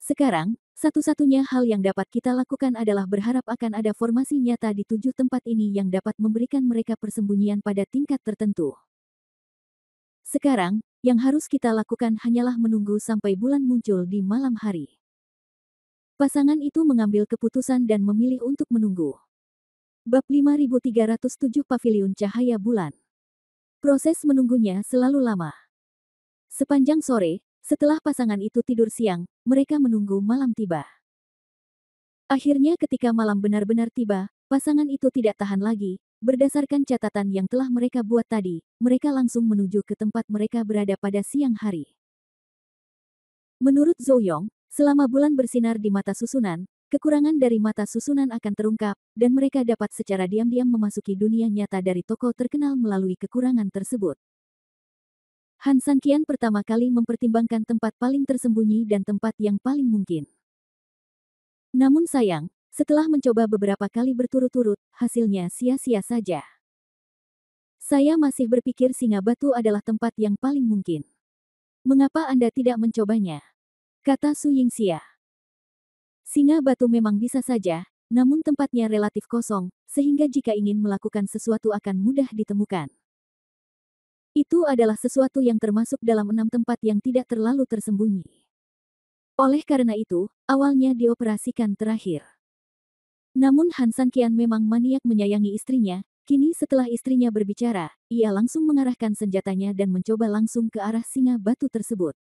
Sekarang, satu-satunya hal yang dapat kita lakukan adalah berharap akan ada formasi nyata di 7 tempat ini yang dapat memberikan mereka persembunyian pada tingkat tertentu. Sekarang, yang harus kita lakukan hanyalah menunggu sampai bulan muncul di malam hari. Pasangan itu mengambil keputusan dan memilih untuk menunggu. Bab 5307 Paviliun Cahaya Bulan. Proses menunggunya selalu lama. Sepanjang sore, setelah pasangan itu tidur siang, mereka menunggu malam tiba. Akhirnya ketika malam benar-benar tiba, pasangan itu tidak tahan lagi. Berdasarkan catatan yang telah mereka buat tadi, mereka langsung menuju ke tempat mereka berada pada siang hari. Menurut Zhou Yong, selama bulan bersinar di mata susunan, kekurangan dari mata susunan akan terungkap, dan mereka dapat secara diam-diam memasuki dunia nyata dari tokoh terkenal melalui kekurangan tersebut. Han Sanqian pertama kali mempertimbangkan tempat paling tersembunyi dan tempat yang paling mungkin. Namun sayang, setelah mencoba beberapa kali berturut-turut, hasilnya sia-sia saja. Saya masih berpikir singa batu adalah tempat yang paling mungkin. Mengapa Anda tidak mencobanya? Kata Su Yingxia. Singa batu memang bisa saja, namun tempatnya relatif kosong, sehingga jika ingin melakukan sesuatu akan mudah ditemukan. Itu adalah sesuatu yang termasuk dalam 6 tempat yang tidak terlalu tersembunyi. Oleh karena itu, awalnya dioperasikan terakhir. Namun Han Sanqian memang maniak menyayangi istrinya, kini setelah istrinya berbicara, ia langsung mengarahkan senjatanya dan mencoba langsung ke arah singa batu tersebut.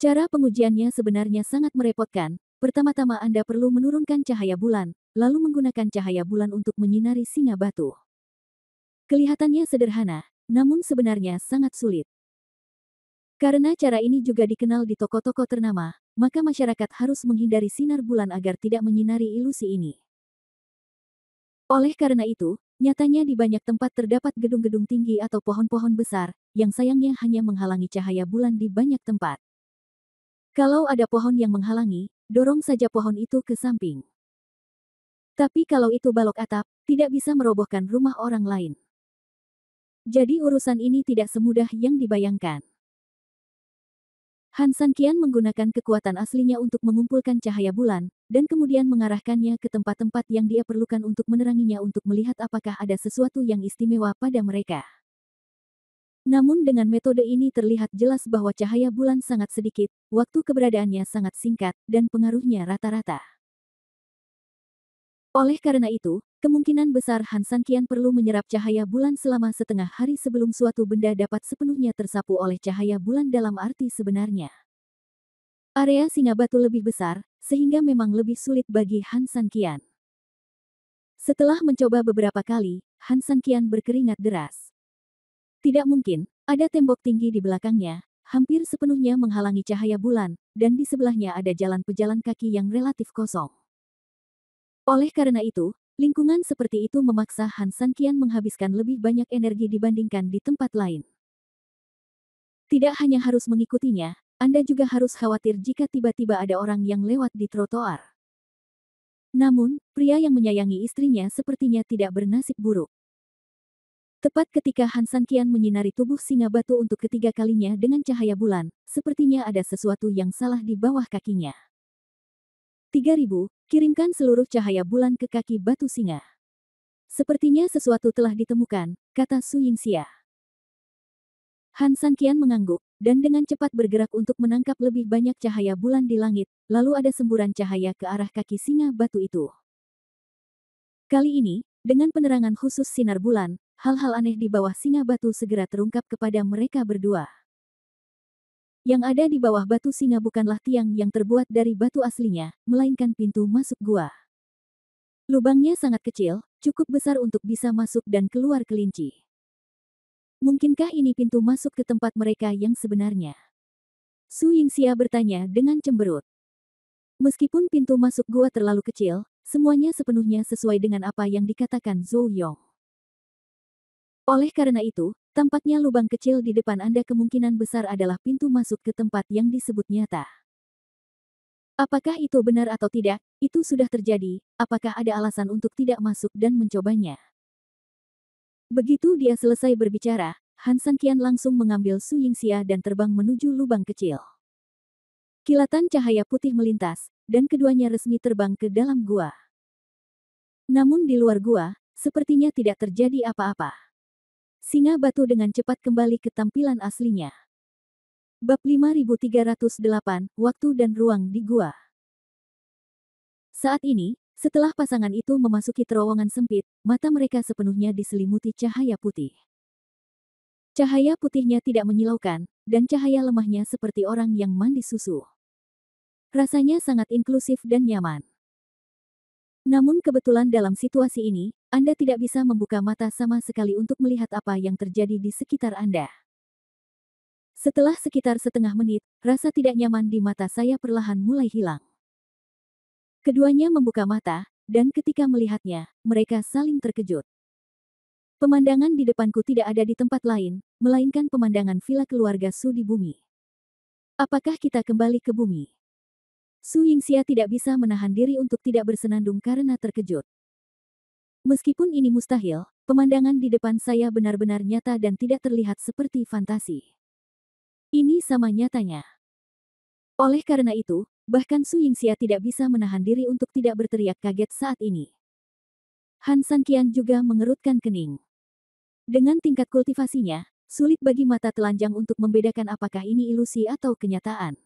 Cara pengujiannya sebenarnya sangat merepotkan. Pertama-tama Anda perlu menurunkan cahaya bulan, lalu menggunakan cahaya bulan untuk menyinari singa batu. Kelihatannya sederhana, namun sebenarnya sangat sulit. Karena cara ini juga dikenal di toko-toko ternama, maka masyarakat harus menghindari sinar bulan agar tidak menyinari ilusi ini. Oleh karena itu, nyatanya di banyak tempat terdapat gedung-gedung tinggi atau pohon-pohon besar, yang sayangnya hanya menghalangi cahaya bulan di banyak tempat. Kalau ada pohon yang menghalangi, dorong saja pohon itu ke samping. Tapi kalau itu balok atap, tidak bisa merobohkan rumah orang lain. Jadi urusan ini tidak semudah yang dibayangkan. Han Sanqian menggunakan kekuatan aslinya untuk mengumpulkan cahaya bulan, dan kemudian mengarahkannya ke tempat-tempat yang dia perlukan untuk meneranginya untuk melihat apakah ada sesuatu yang istimewa pada mereka. Namun dengan metode ini terlihat jelas bahwa cahaya bulan sangat sedikit, waktu keberadaannya sangat singkat, dan pengaruhnya rata-rata. Oleh karena itu, kemungkinan besar Han San Qian perlu menyerap cahaya bulan selama setengah hari sebelum suatu benda dapat sepenuhnya tersapu oleh cahaya bulan dalam arti sebenarnya. Area singa batu lebih besar, sehingga memang lebih sulit bagi Han San Qian. Setelah mencoba beberapa kali, Han San Qian berkeringat deras. Tidak mungkin, ada tembok tinggi di belakangnya, hampir sepenuhnya menghalangi cahaya bulan, dan di sebelahnya ada jalan pejalan kaki yang relatif kosong. Oleh karena itu, lingkungan seperti itu memaksa Han San Qian menghabiskan lebih banyak energi dibandingkan di tempat lain. Tidak hanya harus mengikutinya, Anda juga harus khawatir jika tiba-tiba ada orang yang lewat di trotoar. Namun, pria yang menyayangi istrinya sepertinya tidak bernasib buruk. Tepat ketika Han San Qian menyinari tubuh singa batu untuk ketiga kalinya dengan cahaya bulan, sepertinya ada sesuatu yang salah di bawah kakinya. 3000, kirimkan seluruh cahaya bulan ke kaki batu singa. Sepertinya sesuatu telah ditemukan, kata Su Yingxia. Han San Qian mengangguk, dan dengan cepat bergerak untuk menangkap lebih banyak cahaya bulan di langit, lalu ada semburan cahaya ke arah kaki singa batu itu. Kali ini, dengan penerangan khusus sinar bulan, hal-hal aneh di bawah singa batu segera terungkap kepada mereka berdua. Yang ada di bawah batu singa bukanlah tiang yang terbuat dari batu aslinya, melainkan pintu masuk gua. Lubangnya sangat kecil, cukup besar untuk bisa masuk dan keluar kelinci. Mungkinkah ini pintu masuk ke tempat mereka yang sebenarnya? Su Yingxia bertanya dengan cemberut. Meskipun pintu masuk gua terlalu kecil, semuanya sepenuhnya sesuai dengan apa yang dikatakan Zhou Yong. Oleh karena itu, tampaknya lubang kecil di depan Anda kemungkinan besar adalah pintu masuk ke tempat yang disebut nyata. Apakah itu benar atau tidak, itu sudah terjadi, apakah ada alasan untuk tidak masuk dan mencobanya? Begitu dia selesai berbicara, Han San Qian langsung mengambil Su Yingxia dan terbang menuju lubang kecil. Kilatan cahaya putih melintas, dan keduanya resmi terbang ke dalam gua. Namun di luar gua, sepertinya tidak terjadi apa-apa. Singa batu dengan cepat kembali ke tampilan aslinya. Bab 5308, Waktu dan Ruang di Gua. Saat ini, setelah pasangan itu memasuki terowongan sempit, mata mereka sepenuhnya diselimuti cahaya putih. Cahaya putihnya tidak menyilaukan, dan cahaya lemahnya seperti orang yang mandi susu. Rasanya sangat inklusif dan nyaman. Namun kebetulan dalam situasi ini, Anda tidak bisa membuka mata sama sekali untuk melihat apa yang terjadi di sekitar Anda. Setelah sekitar setengah menit, rasa tidak nyaman di mata saya perlahan mulai hilang. Keduanya membuka mata, dan ketika melihatnya, mereka saling terkejut. Pemandangan di depanku tidak ada di tempat lain, melainkan pemandangan villa keluarga Su di bumi. Apakah kita kembali ke bumi? Su Yingxia tidak bisa menahan diri untuk tidak bersenandung karena terkejut. Meskipun ini mustahil, pemandangan di depan saya benar-benar nyata dan tidak terlihat seperti fantasi. Ini sama nyatanya. Oleh karena itu, bahkan Su Yingxia tidak bisa menahan diri untuk tidak berteriak kaget saat ini. Han San Qian juga mengerutkan kening. Dengan tingkat kultivasinya, sulit bagi mata telanjang untuk membedakan apakah ini ilusi atau kenyataan.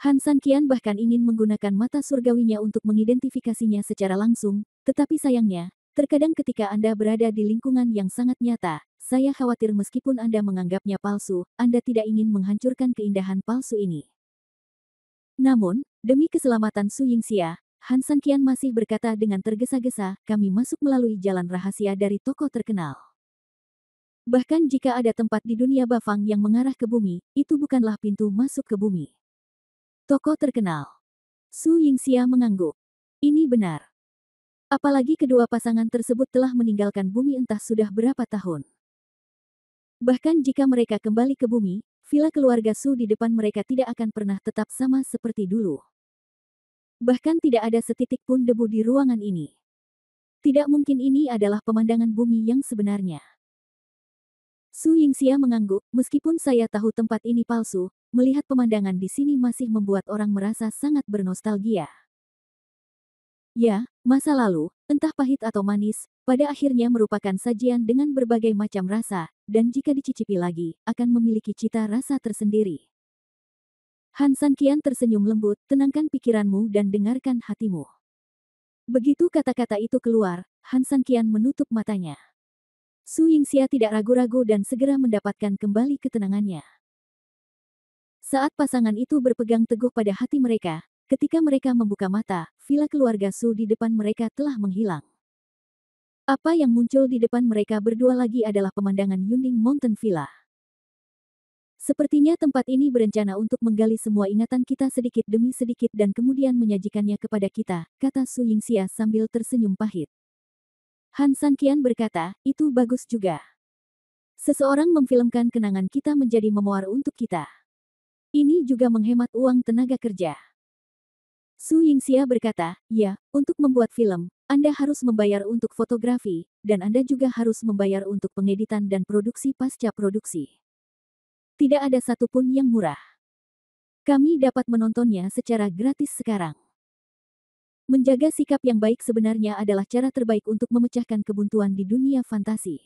Han San Qian bahkan ingin menggunakan mata surgawinya untuk mengidentifikasinya secara langsung, tetapi sayangnya, terkadang ketika Anda berada di lingkungan yang sangat nyata, saya khawatir meskipun Anda menganggapnya palsu, Anda tidak ingin menghancurkan keindahan palsu ini. Namun, demi keselamatan Su Yingxia, Han San Qian masih berkata dengan tergesa-gesa, kami masuk melalui jalan rahasia dari tokoh terkenal. Bahkan jika ada tempat di dunia Bafang yang mengarah ke bumi, itu bukanlah pintu masuk ke bumi. Tokoh terkenal. Su Yingxia mengangguk. Ini benar. Apalagi kedua pasangan tersebut telah meninggalkan bumi entah sudah berapa tahun. Bahkan jika mereka kembali ke bumi, villa keluarga Su di depan mereka tidak akan pernah tetap sama seperti dulu. Bahkan tidak ada setitik pun debu di ruangan ini. Tidak mungkin ini adalah pemandangan bumi yang sebenarnya. Su Yingxia mengangguk, meskipun saya tahu tempat ini palsu, melihat pemandangan di sini masih membuat orang merasa sangat bernostalgia. Ya, masa lalu, entah pahit atau manis, pada akhirnya merupakan sajian dengan berbagai macam rasa, dan jika dicicipi lagi, akan memiliki cita rasa tersendiri. Han San Qian tersenyum lembut, tenangkan pikiranmu dan dengarkan hatimu. Begitu kata-kata itu keluar, Han Sanqian menutup matanya. Su Yingxia tidak ragu-ragu dan segera mendapatkan kembali ketenangannya. Saat pasangan itu berpegang teguh pada hati mereka, ketika mereka membuka mata, villa keluarga Su di depan mereka telah menghilang. Apa yang muncul di depan mereka berdua lagi adalah pemandangan Yunning Mountain Villa. Sepertinya tempat ini berencana untuk menggali semua ingatan kita sedikit demi sedikit dan kemudian menyajikannya kepada kita, kata Su Yingxia sambil tersenyum pahit. Han Sanqian berkata, itu bagus juga. Seseorang memfilmkan kenangan kita menjadi memoir untuk kita. Ini juga menghemat uang tenaga kerja. Su Yingxia berkata, ya, untuk membuat film, Anda harus membayar untuk fotografi, dan Anda juga harus membayar untuk pengeditan dan produksi pasca produksi. Tidak ada satupun yang murah. Kami dapat menontonnya secara gratis sekarang. Menjaga sikap yang baik sebenarnya adalah cara terbaik untuk memecahkan kebuntuan di dunia fantasi.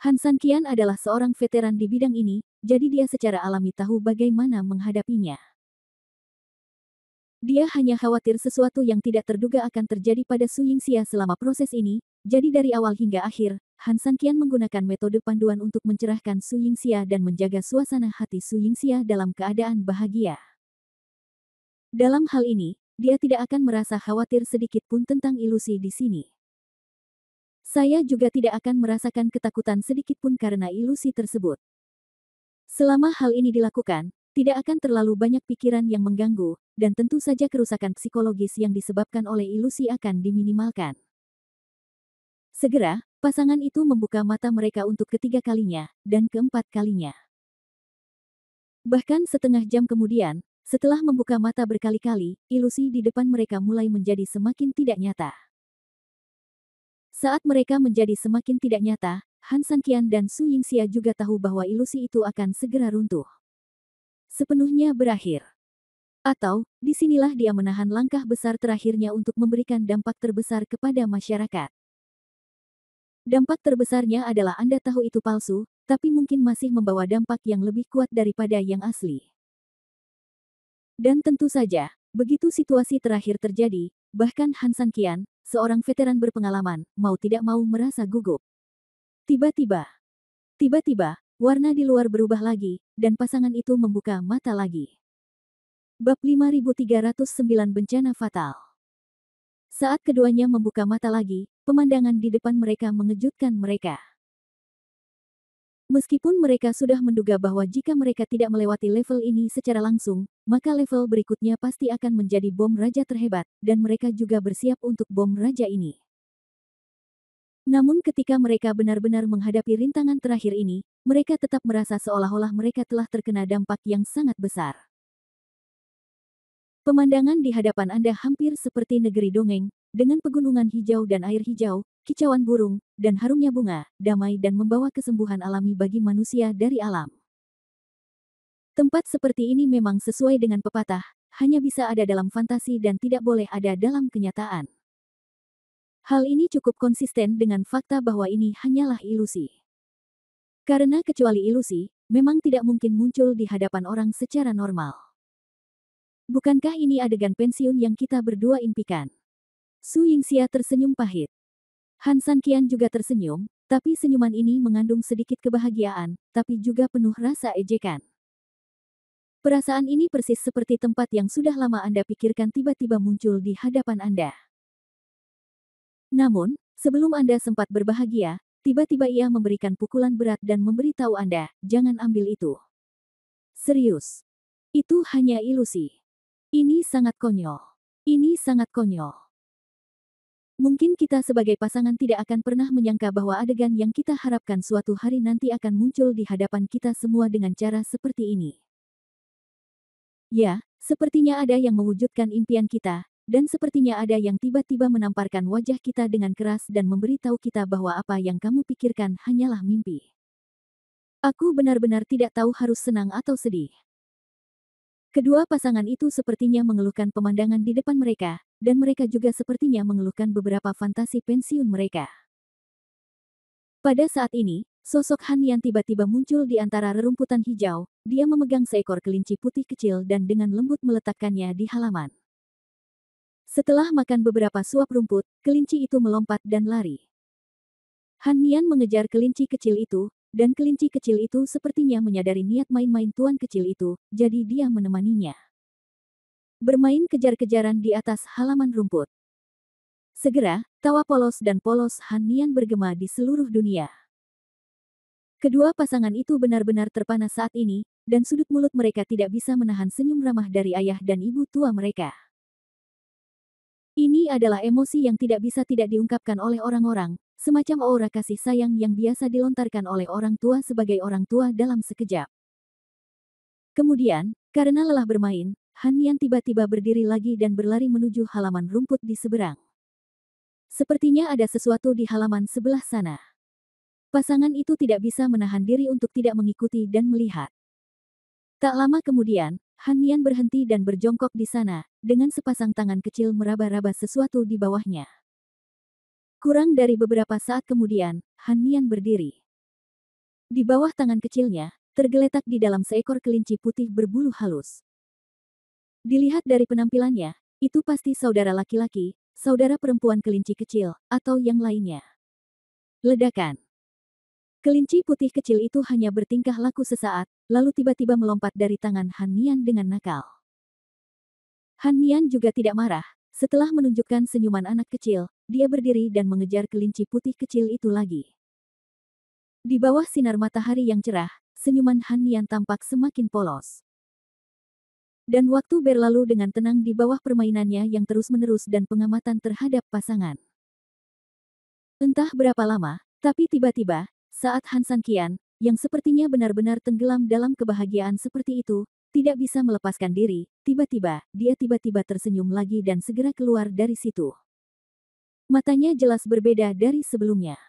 Han Sanqian adalah seorang veteran di bidang ini, jadi dia secara alami tahu bagaimana menghadapinya. Dia hanya khawatir sesuatu yang tidak terduga akan terjadi pada Su Yingxia selama proses ini, jadi dari awal hingga akhir, Han Sanqian menggunakan metode panduan untuk mencerahkan Su Yingxia dan menjaga suasana hati Su Yingxia dalam keadaan bahagia. Dalam hal ini, dia tidak akan merasa khawatir sedikit pun tentang ilusi di sini. Saya juga tidak akan merasakan ketakutan sedikit pun karena ilusi tersebut. Selama hal ini dilakukan, tidak akan terlalu banyak pikiran yang mengganggu, dan tentu saja kerusakan psikologis yang disebabkan oleh ilusi akan diminimalkan. Segera, pasangan itu membuka mata mereka untuk ketiga kalinya, dan keempat kalinya. Bahkan setengah jam kemudian, setelah membuka mata berkali-kali, ilusi di depan mereka mulai menjadi semakin tidak nyata. Saat mereka menjadi semakin tidak nyata, Han Sanqian dan Su Yingxia juga tahu bahwa ilusi itu akan segera runtuh. Sepenuhnya berakhir. Atau, disinilah dia menahan langkah besar terakhirnya untuk memberikan dampak terbesar kepada masyarakat. Dampak terbesarnya adalah Anda tahu itu palsu, tapi mungkin masih membawa dampak yang lebih kuat daripada yang asli. Dan tentu saja, begitu situasi terakhir terjadi, bahkan Han Sanqian, seorang veteran berpengalaman, mau tidak mau merasa gugup. Tiba-tiba, warna di luar berubah lagi, dan pasangan itu membuka mata lagi. Bab 5309 Bencana Fatal. Saat keduanya membuka mata lagi, pemandangan di depan mereka mengejutkan mereka. Meskipun mereka sudah menduga bahwa jika mereka tidak melewati level ini secara langsung, maka level berikutnya pasti akan menjadi bom raja terhebat, dan mereka juga bersiap untuk bom raja ini. Namun ketika mereka benar-benar menghadapi rintangan terakhir ini, mereka tetap merasa seolah-olah mereka telah terkena dampak yang sangat besar. Pemandangan di hadapan Anda hampir seperti negeri dongeng, dengan pegunungan hijau dan air hijau, kicauan burung, dan harumnya bunga, damai dan membawa kesembuhan alami bagi manusia dari alam. Tempat seperti ini memang sesuai dengan pepatah, hanya bisa ada dalam fantasi dan tidak boleh ada dalam kenyataan. Hal ini cukup konsisten dengan fakta bahwa ini hanyalah ilusi. Karena kecuali ilusi, memang tidak mungkin muncul di hadapan orang secara normal. Bukankah ini adegan pensiun yang kita berdua impikan? Su Yingxia tersenyum pahit. Han Sanqian juga tersenyum, tapi senyuman ini mengandung sedikit kebahagiaan, tapi juga penuh rasa ejekan. Perasaan ini persis seperti tempat yang sudah lama Anda pikirkan tiba-tiba muncul di hadapan Anda. Namun, sebelum Anda sempat berbahagia, tiba-tiba ia memberikan pukulan berat dan memberitahu Anda, jangan ambil itu. Serius. Itu hanya ilusi. Ini sangat konyol. Ini sangat konyol. Mungkin kita sebagai pasangan tidak akan pernah menyangka bahwa adegan yang kita harapkan suatu hari nanti akan muncul di hadapan kita semua dengan cara seperti ini. Ya, sepertinya ada yang mewujudkan impian kita, dan sepertinya ada yang tiba-tiba menamparkan wajah kita dengan keras dan memberitahu kita bahwa apa yang kamu pikirkan hanyalah mimpi. Aku benar-benar tidak tahu harus senang atau sedih. Kedua pasangan itu sepertinya mengeluhkan pemandangan di depan mereka, dan mereka juga sepertinya mengeluhkan beberapa fantasi pensiun mereka. Pada saat ini, sosok Han Yan tiba-tiba muncul di antara rerumputan hijau, dia memegang seekor kelinci putih kecil dan dengan lembut meletakkannya di halaman. Setelah makan beberapa suap rumput, kelinci itu melompat dan lari. Han Nian mengejar kelinci kecil itu, dan kelinci kecil itu sepertinya menyadari niat main-main tuan kecil itu, jadi dia menemaninya. Bermain kejar-kejaran di atas halaman rumput. Segera, tawa polos dan polos Han Nian bergema di seluruh dunia. Kedua pasangan itu benar-benar terpana saat ini, dan sudut mulut mereka tidak bisa menahan senyum ramah dari ayah dan ibu tua mereka. Ini adalah emosi yang tidak bisa tidak diungkapkan oleh orang-orang, semacam aura kasih sayang yang biasa dilontarkan oleh orang tua sebagai orang tua dalam sekejap. Kemudian, karena lelah bermain, Han Nian tiba-tiba berdiri lagi dan berlari menuju halaman rumput di seberang. Sepertinya ada sesuatu di halaman sebelah sana. Pasangan itu tidak bisa menahan diri untuk tidak mengikuti dan melihat. Tak lama kemudian, Han Nian berhenti dan berjongkok di sana, dengan sepasang tangan kecil meraba-raba sesuatu di bawahnya. Kurang dari beberapa saat kemudian, Han Nian berdiri. Di bawah tangan kecilnya, tergeletak di dalam seekor kelinci putih berbulu halus. Dilihat dari penampilannya, itu pasti saudara laki-laki, saudara perempuan kelinci kecil, atau yang lainnya. Ledakan. Kelinci putih kecil itu hanya bertingkah laku sesaat, lalu tiba-tiba melompat dari tangan Han Nian dengan nakal. Han Nian juga tidak marah. Setelah menunjukkan senyuman anak kecil, dia berdiri dan mengejar kelinci putih kecil itu lagi. Di bawah sinar matahari yang cerah, senyuman Han Nian tampak semakin polos. Dan waktu berlalu dengan tenang di bawah permainannya yang terus-menerus dan pengamatan terhadap pasangan. Entah berapa lama, tapi tiba-tiba, saat Han San Qian, yang sepertinya benar-benar tenggelam dalam kebahagiaan seperti itu, tidak bisa melepaskan diri, tiba-tiba, dia tiba-tiba tersenyum lagi dan segera keluar dari situ. Matanya jelas berbeda dari sebelumnya.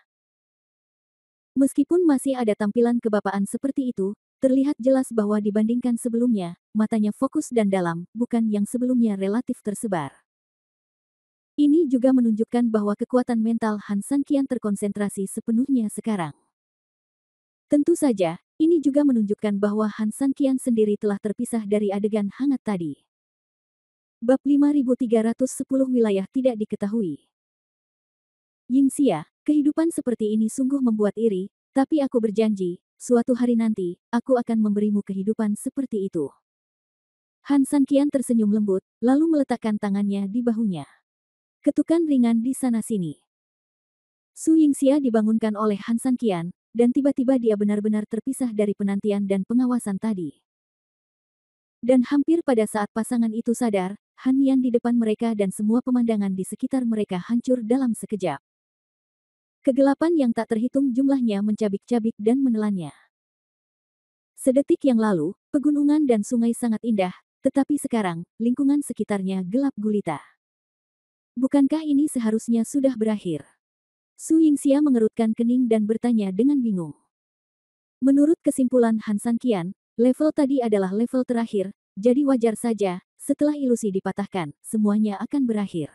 Meskipun masih ada tampilan kebapaan seperti itu, terlihat jelas bahwa dibandingkan sebelumnya, matanya fokus dan dalam, bukan yang sebelumnya relatif tersebar. Ini juga menunjukkan bahwa kekuatan mental Han San Qian terkonsentrasi sepenuhnya sekarang. Tentu saja, ini juga menunjukkan bahwa Han San Qian sendiri telah terpisah dari adegan hangat tadi. Bab 5310 Wilayah Tidak Diketahui. Yingxia, kehidupan seperti ini sungguh membuat iri, tapi aku berjanji, suatu hari nanti, aku akan memberimu kehidupan seperti itu. Han San Qian tersenyum lembut, lalu meletakkan tangannya di bahunya. Ketukan ringan di sana-sini. Su Yingxia dibangunkan oleh Han San Qian, dan tiba-tiba dia benar-benar terpisah dari penantian dan pengawasan tadi. Dan hampir pada saat pasangan itu sadar, Han Nian di depan mereka dan semua pemandangan di sekitar mereka hancur dalam sekejap. Kegelapan yang tak terhitung jumlahnya mencabik-cabik dan menelannya. Sedetik yang lalu, pegunungan dan sungai sangat indah, tetapi sekarang, lingkungan sekitarnya gelap gulita. Bukankah ini seharusnya sudah berakhir? Su Yingxia mengerutkan kening dan bertanya dengan bingung. Menurut kesimpulan Han San Qian, level tadi adalah level terakhir, jadi wajar saja, setelah ilusi dipatahkan, semuanya akan berakhir.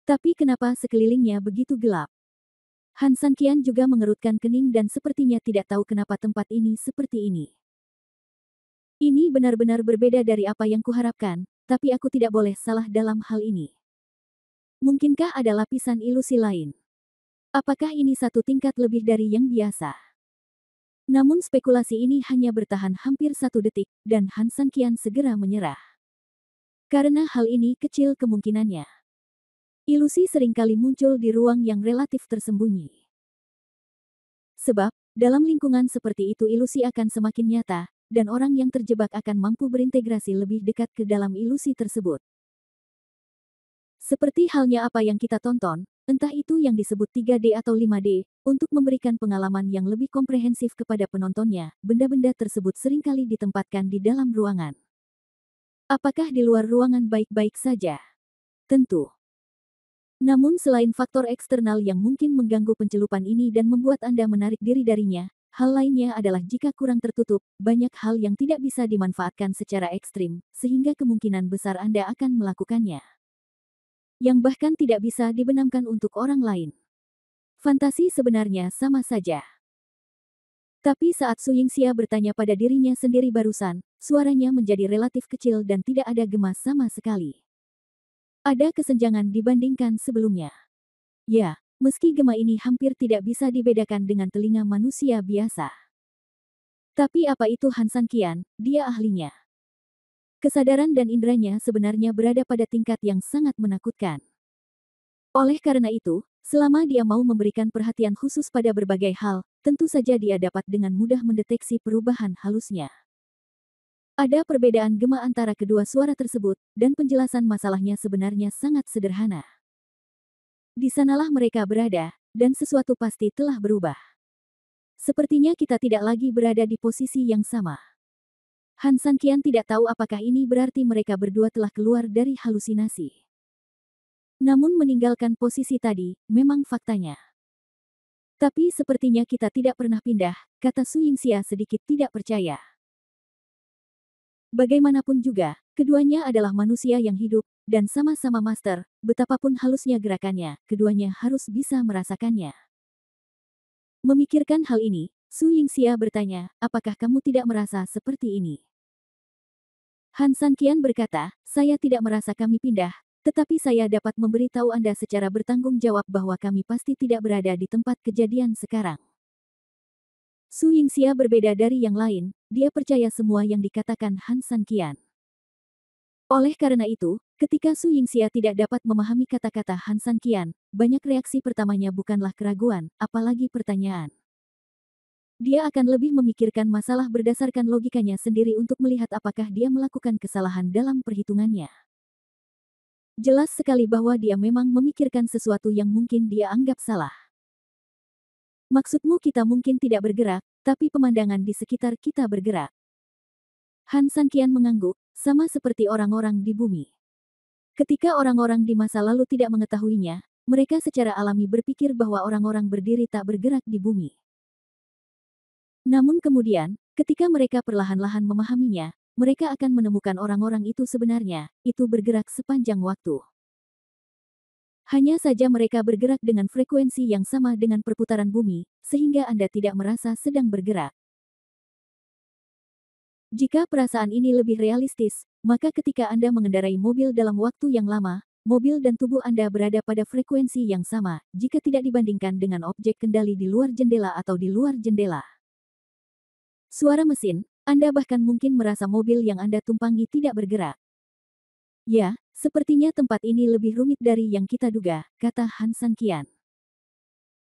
Tapi kenapa sekelilingnya begitu gelap? Han San Qian juga mengerutkan kening dan sepertinya tidak tahu kenapa tempat ini seperti ini. Ini benar-benar berbeda dari apa yang kuharapkan, tapi aku tidak boleh salah dalam hal ini. Mungkinkah ada lapisan ilusi lain? Apakah ini satu tingkat lebih dari yang biasa? Namun spekulasi ini hanya bertahan hampir 1 detik, dan Han San Qian segera menyerah. Karena hal ini kecil kemungkinannya. Ilusi seringkali muncul di ruang yang relatif tersembunyi. Sebab, dalam lingkungan seperti itu ilusi akan semakin nyata, dan orang yang terjebak akan mampu berintegrasi lebih dekat ke dalam ilusi tersebut. Seperti halnya apa yang kita tonton, entah itu yang disebut 3D atau 5D, untuk memberikan pengalaman yang lebih komprehensif kepada penontonnya, benda-benda tersebut seringkali ditempatkan di dalam ruangan. Apakah di luar ruangan baik-baik saja? Tentu. Namun selain faktor eksternal yang mungkin mengganggu pencelupan ini dan membuat Anda menarik diri darinya, hal lainnya adalah jika kurang tertutup, banyak hal yang tidak bisa dimanfaatkan secara ekstrim, sehingga kemungkinan besar Anda akan melakukannya. Yang bahkan tidak bisa dibenamkan untuk orang lain. Fantasi sebenarnya sama saja. Tapi saat Su Yingxia bertanya pada dirinya sendiri barusan, suaranya menjadi relatif kecil dan tidak ada gemas sama sekali. Ada kesenjangan dibandingkan sebelumnya. Ya, meski gema ini hampir tidak bisa dibedakan dengan telinga manusia biasa. Tapi apa itu Han San Qian, dia ahlinya. Kesadaran dan indranya sebenarnya berada pada tingkat yang sangat menakutkan. Oleh karena itu, selama dia mau memberikan perhatian khusus pada berbagai hal, tentu saja dia dapat dengan mudah mendeteksi perubahan halusnya. Ada perbedaan gema antara kedua suara tersebut, dan penjelasan masalahnya sebenarnya sangat sederhana. Di sanalah mereka berada, dan sesuatu pasti telah berubah. Sepertinya kita tidak lagi berada di posisi yang sama. Han San Qian tidak tahu apakah ini berarti mereka berdua telah keluar dari halusinasi. Namun meninggalkan posisi tadi, memang faktanya. Tapi sepertinya kita tidak pernah pindah, kata Su Yingxia sedikit tidak percaya. Bagaimanapun juga, keduanya adalah manusia yang hidup, dan sama-sama master, betapapun halusnya gerakannya, keduanya harus bisa merasakannya. Memikirkan hal ini, Su Yingxia bertanya, apakah kamu tidak merasa seperti ini? Han San Qian berkata, saya tidak merasa kami pindah, tetapi saya dapat memberitahu Anda secara bertanggung jawab bahwa kami pasti tidak berada di tempat kejadian sekarang. Su Yingxia berbeda dari yang lain, dia percaya semua yang dikatakan Han San Qian. Oleh karena itu, ketika Su Yingxia tidak dapat memahami kata-kata Han San Qian, banyak reaksi pertamanya bukanlah keraguan, apalagi pertanyaan. Dia akan lebih memikirkan masalah berdasarkan logikanya sendiri untuk melihat apakah dia melakukan kesalahan dalam perhitungannya. Jelas sekali bahwa dia memang memikirkan sesuatu yang mungkin dia anggap salah. Maksudmu kita mungkin tidak bergerak, tapi pemandangan di sekitar kita bergerak. Han San Qian mengangguk, sama seperti orang-orang di bumi. Ketika orang-orang di masa lalu tidak mengetahuinya, mereka secara alami berpikir bahwa orang-orang berdiri tak bergerak di bumi. Namun kemudian, ketika mereka perlahan-lahan memahaminya, mereka akan menemukan orang-orang itu sebenarnya, itu bergerak sepanjang waktu. Hanya saja mereka bergerak dengan frekuensi yang sama dengan perputaran bumi, sehingga Anda tidak merasa sedang bergerak. Jika perasaan ini lebih realistis, maka ketika Anda mengendarai mobil dalam waktu yang lama, mobil dan tubuh Anda berada pada frekuensi yang sama, jika tidak dibandingkan dengan objek kendali di luar jendela atau di luar jendela. Suara mesin, Anda bahkan mungkin merasa mobil yang Anda tumpangi tidak bergerak. Ya, sepertinya tempat ini lebih rumit dari yang kita duga, kata Han San Qian.